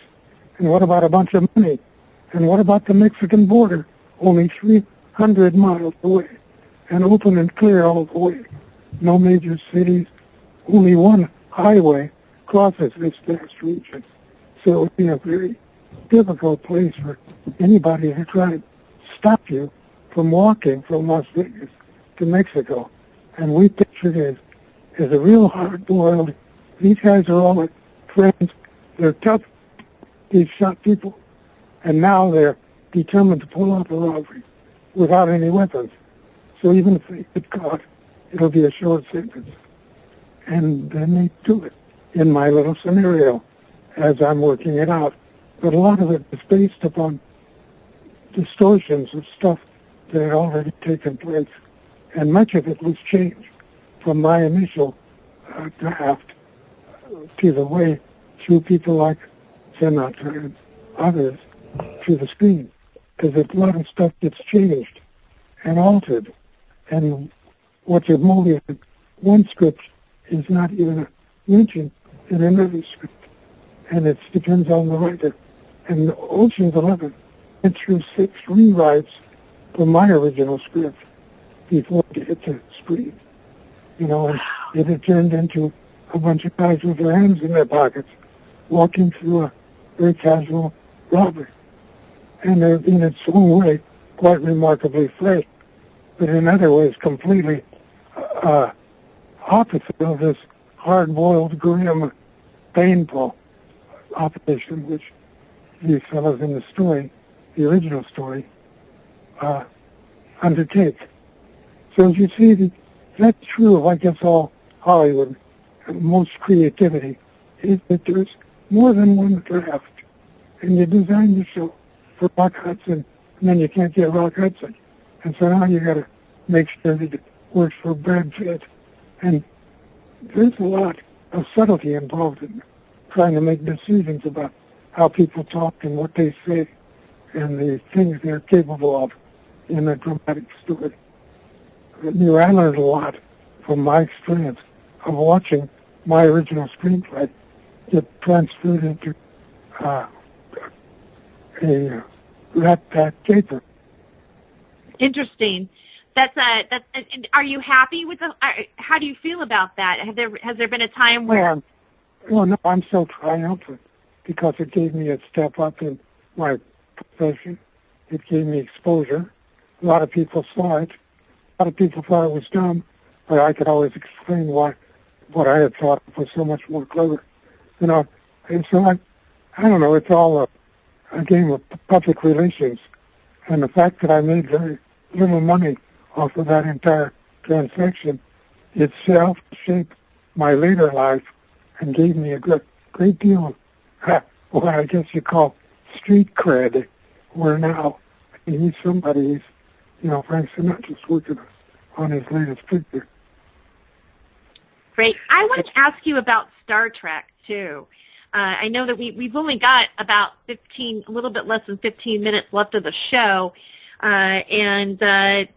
And what about a bunch of money? And what about the Mexican border, only 300 miles away, and open and clear all the way? No major cities, only one highway crosses this vast region. So it would be a very difficult place for anybody to try to stop you from walking from Las Vegas to Mexico. And we picture it as a real hard-boiled, these guys are all friends, they're tough, these shot people, and now they're determined to pull off a robbery without any weapons. So even if they get caught, it'll be a short sentence. And then they do it in my little scenario as I'm working it out. But a lot of it is based upon distortions of stuff that had already taken place. And much of it was changed from my initial draft to the way through people like Sinatra and others to the screen. Because a lot of stuff gets changed and altered. And what's emotive in one script is not even mentioned in another script. And it depends on the writer. And Ocean's 11 went through 6 rewrites from my original script before it hit the screen. You know, and it had turned into a bunch of guys with their hands in their pockets walking through a very casual robbery. And they're, in its own way, quite remarkably fresh, but in other ways completely opposite of this hard-boiled, grim, painful opposition which these fellows in the story, the original story, undertake. So as you see, that's true of, I guess, all Hollywood, most creativity, is that there's more than one draft. And you design the show for Rock Hudson, and then you can't get Rock Hudson. And so now you got to make sure that it works for Brad Pitt. And there's a lot of subtlety involved in trying to make decisions about how people talk and what they say and the things they're capable of in a dramatic story. I learned a lot from my experience of watching my original screenplay get transferred into a Rat Pack paper. Interesting. Are you happy with how do you feel about that? Has there been a time where? Well, no, I'm so triumphant because it gave me a step up in my profession. It gave me exposure. A lot of people saw it. A lot of people thought it was dumb, but I could always explain why what I had thought was so much more clever. You know, and so I don't know, it's all a game of public relations. And the fact that I made very little money off of that entire transaction itself shaped my later life and gave me a great deal of what I guess you call street cred, where now he's somebody, Frank Sinatra's working on his latest picture. Great. I want to ask you about Star Trek, too. I know that we've only got about a little bit less than 15 minutes left of the show. And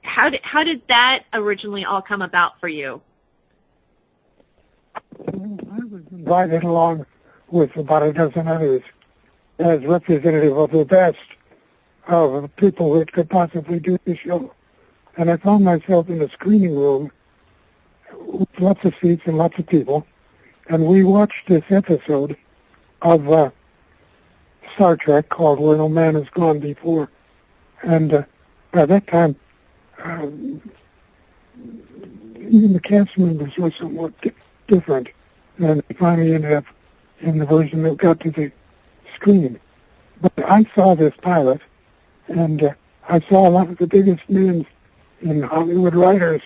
how did that originally all come about for you? I was invited along with about a dozen others as representative of the best of the people that could possibly do the show. And I found myself in a screening room with lots of seats and lots of people, and we watched this episode of Star Trek called Where No Man Has Gone Before. And by that time, even the cast members were somewhat different, and they finally ended up in the version that got to the screen. But I saw this pilot, and I saw a lot of the biggest names in Hollywood writers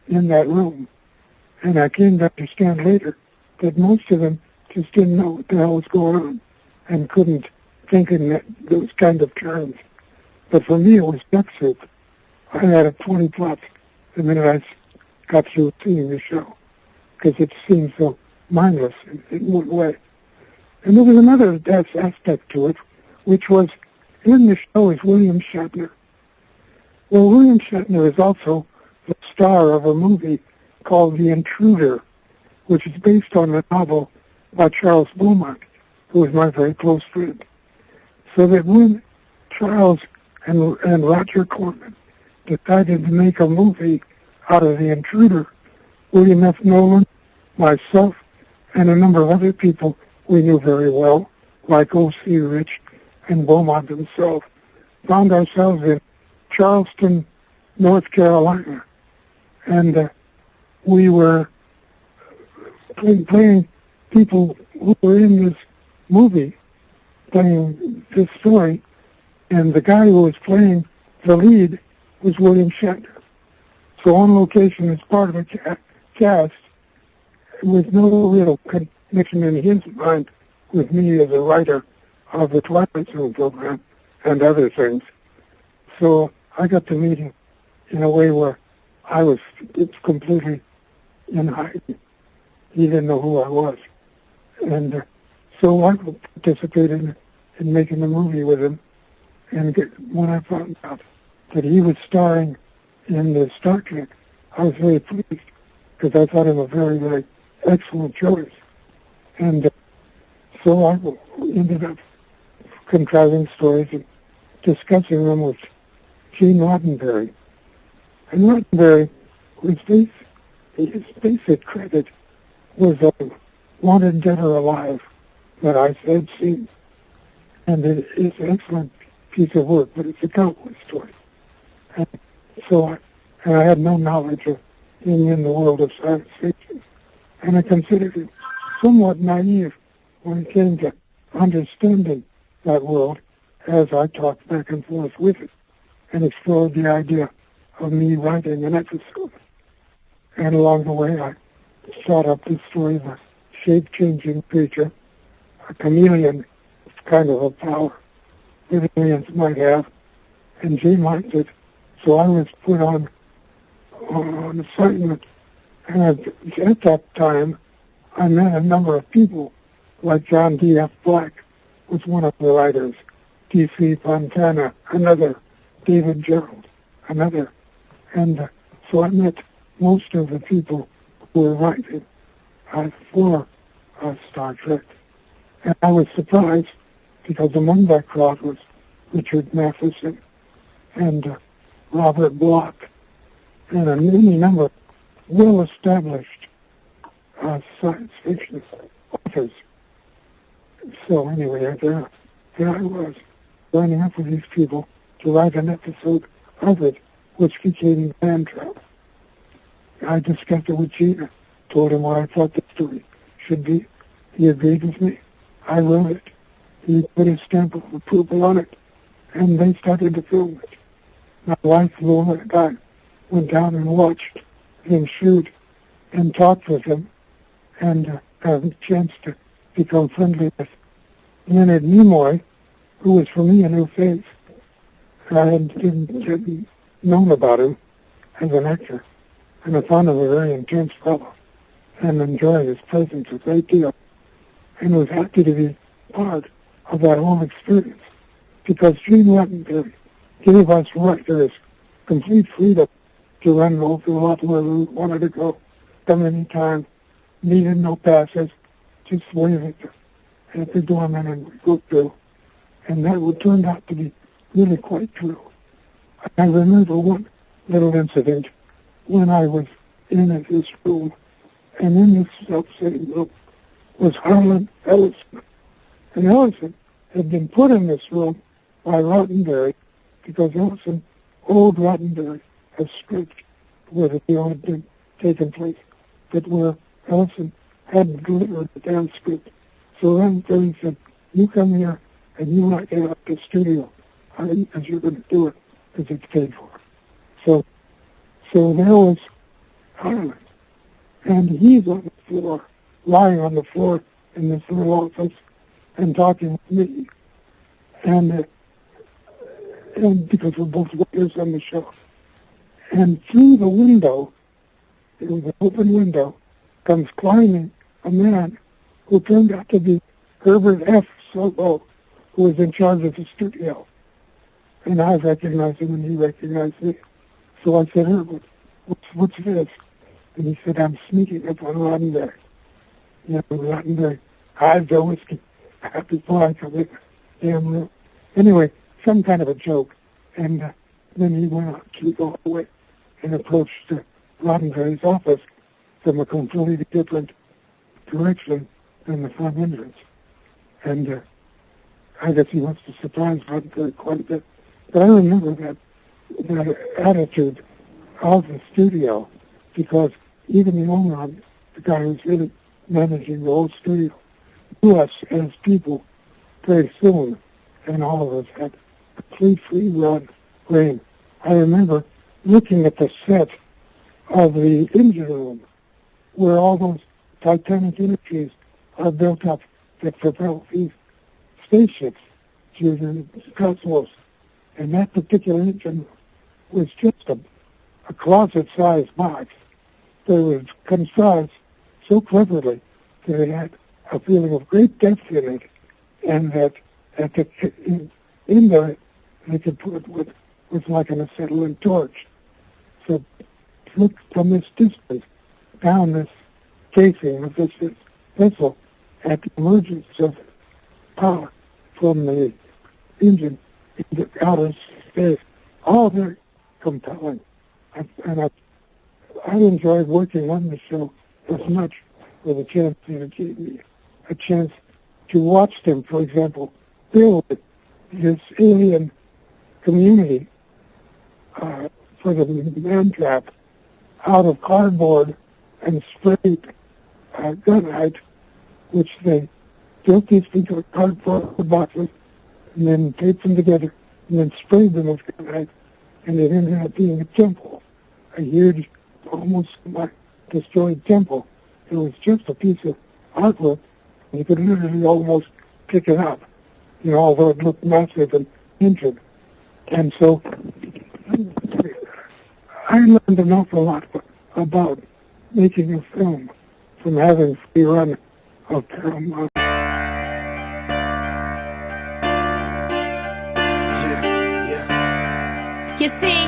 in that room. And I came to understand later that most of them just didn't know what the hell was going on and couldn't think in those kind of terms. But for me, it was duck soup. I had a 20 plus the minute I got through seeing the show because it seemed so mindless in one way. And there was another aspect to it, which was in the show is William Shatner. Well, William Shatner is also the star of a movie called The Intruder, which is based on a novel by Charles Beaumont, who was my very close friend. So that when Charles and Roger Corman decided to make a movie out of The Intruder, William F. Nolan, myself, and a number of other people we knew very well, like O.C. Rich and Beaumont himself, found ourselves in Charleston, North Carolina. And we were playing people who were in this movie, playing this story, and the guy who was playing the lead was William Shatner. So on location as part of a cast, with no real connection in his mind with me as a writer of the Twilight Zone program and other things. So I got to meet him in a way where it's completely in hiding. He didn't know who I was. And so I participated in making the movie with him. And when I found out that he was starring in the Star Trek, I was very pleased because I thought him a very, very excellent choice. And so I ended up contriving stories and discussing them with Gene Roddenberry. And Roddenberry, his basic credit was Wanted Dead or Alive that I had seen. And it's an excellent piece of work, but it's a cowboy story. And so I had no knowledge of being in the world of science fiction. And I considered it somewhat naive when it came to understanding that world as I talked back and forth with it. and explored the idea of me writing an episode. And along the way, I thought up this story of a shape-changing creature, a chameleon. It's kind of a power that aliens might have, and Jay liked it, so I was put on assignment. And at that time, I met a number of people, like John D.F. Black was one of the writers, D.C. Fontana, another, David Gerald, another. And so I met most of the people who were writing for Star Trek. And I was surprised because among that crowd was Richard Matheson and Robert Bloch and any number of well-established science fiction authors. So anyway, there I was, lining up with these people to write an episode of it, which became Man Trap. I discussed it with Gina, told him what I thought the story should be. He agreed with me. I wrote it. He put his stamp of approval on it, and they started to film it. My wife, Laura, and I went down and watched him shoot and talked with him, and had a chance to become friendly with Leonard Nimoy, who was for me a new face. I hadn't known about him as an actor, and I found him a very intense fellow and enjoyed his presence a great deal, and was happy to be part of that whole experience, because Gene Roddenberry gave us writers complete freedom to run over a lot where we wanted to go, come anytime, needed no passes, just wave it at the doorman and we go through. And that turned out to be really quite true. I remember one little incident when I was in this room, and in this same room was Harlan Ellison. And Ellison had been put in this room by Roddenberry because Ellison owed Roddenberry a script where the deal had been taken place, but where Ellison hadn't delivered the damn script. So Roddenberry said, you come here and you write it at the studio because you're going to do it because it's paid for. So there was Harlan, and he's on the floor, lying on the floor in this little office and talking with me, and because we're both writers on the show. And through the window, it was an open window, comes climbing a man who turned out to be Herbert F. Solo, who was in charge of the studio. And I recognized him and he recognized me. So I said, Herbert, what's this? And he said, I'm sneaking up on Roddenberry. Roddenberry hides the whiskey before I come in. Damn room. Anyway, some kind of a joke. And then he went out to go away and approached Roddenberry's office from a completely different direction than the front entrance. And I guess he wants to surprise Roddenberry quite a bit. But I remember that attitude of the studio, because even the owner, the guy who's really managing the whole studio, knew us as people very soon, and all of us had complete free reign. I remember looking at the set of the engine room, where all those Titanic industries are built up that propel these spaceships to the cosmos. And that particular engine was just a closet-sized box that was contrived so cleverly that it had a feeling of great depth in it, and that in there they could put with like an acetylene torch. So look from this distance down this casing of this vessel at the emergence of power from the engine into outer space. All very compelling. And I enjoyed working on the show as much for the chance that it gave me a chance to watch them, for example, build this alien community for the Man Trap out of cardboard and sprayed gunite, which they built these big cardboard boxes and then taped them together and then sprayed them with gunite and it ended up being a temple, a huge, almost destroyed temple. It was just a piece of artwork. You could literally almost pick it up, although it looked massive and injured. And so I learned an awful lot about making a film from having free run of Paramount. You see,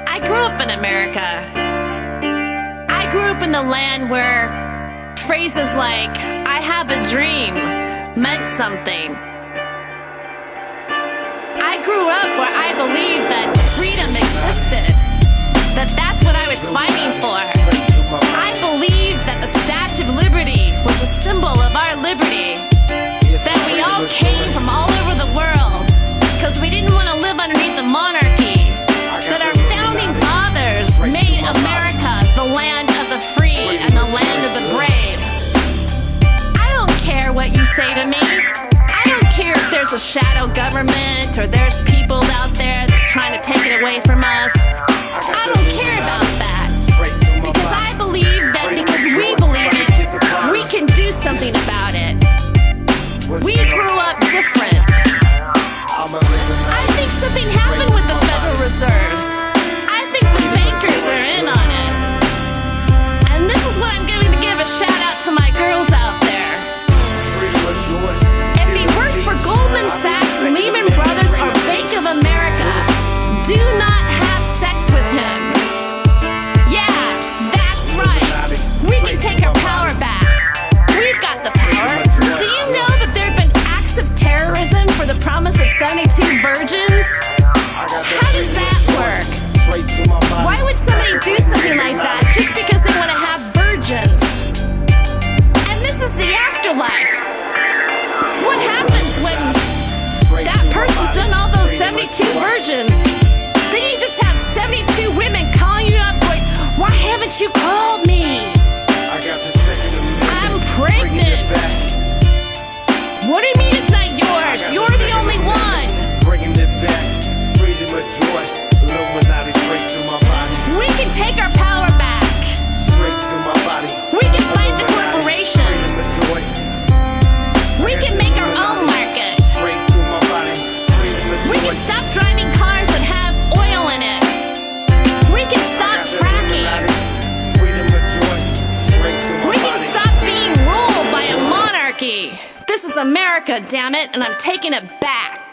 I grew up in America. I grew up in the land where phrases like, I have a dream, meant something. I grew up where I believed that freedom existed, that that's what I was fighting for. I believed that the Statue of Liberty was a symbol of our liberty, that we all came from all over the world because we didn't want to live underneath the monarchy, that our founding fathers made America the land of the free and the land of the brave. I don't care what you say to me. I don't care if there's a shadow government or there's people out there that's trying to take it away from us. I don't care about that. Because I believe that because we believe it, we can do something about it. We grew up different. I think something happened with the Federal Reserves. I think the bankers are in on it. And this is what I'm going to give a shout out to my girls out there. If he works for Goldman Sachs, Lehman Brothers, or Bank of America, do not have sex with him. Yeah, that's right. We can take our power back. We've got the power. Do you know that there have been acts of terrorism for the promise of 72 virgins? How does that work? Why would somebody do something like that just because they want to have virgins? And this is the afterlife. What happens when that person's done all those 72 virgins? Then you just have 72 women calling you up going, why haven't you called me? I'm pregnant. What do you mean it's not yours? You're the only one. We can take our power back. We can fight the corporations. We can make our own market. We can stop driving cars that have oil in it. We can stop fracking. We can stop being ruled by a monarchy. This is America, damn it, and I'm taking it back.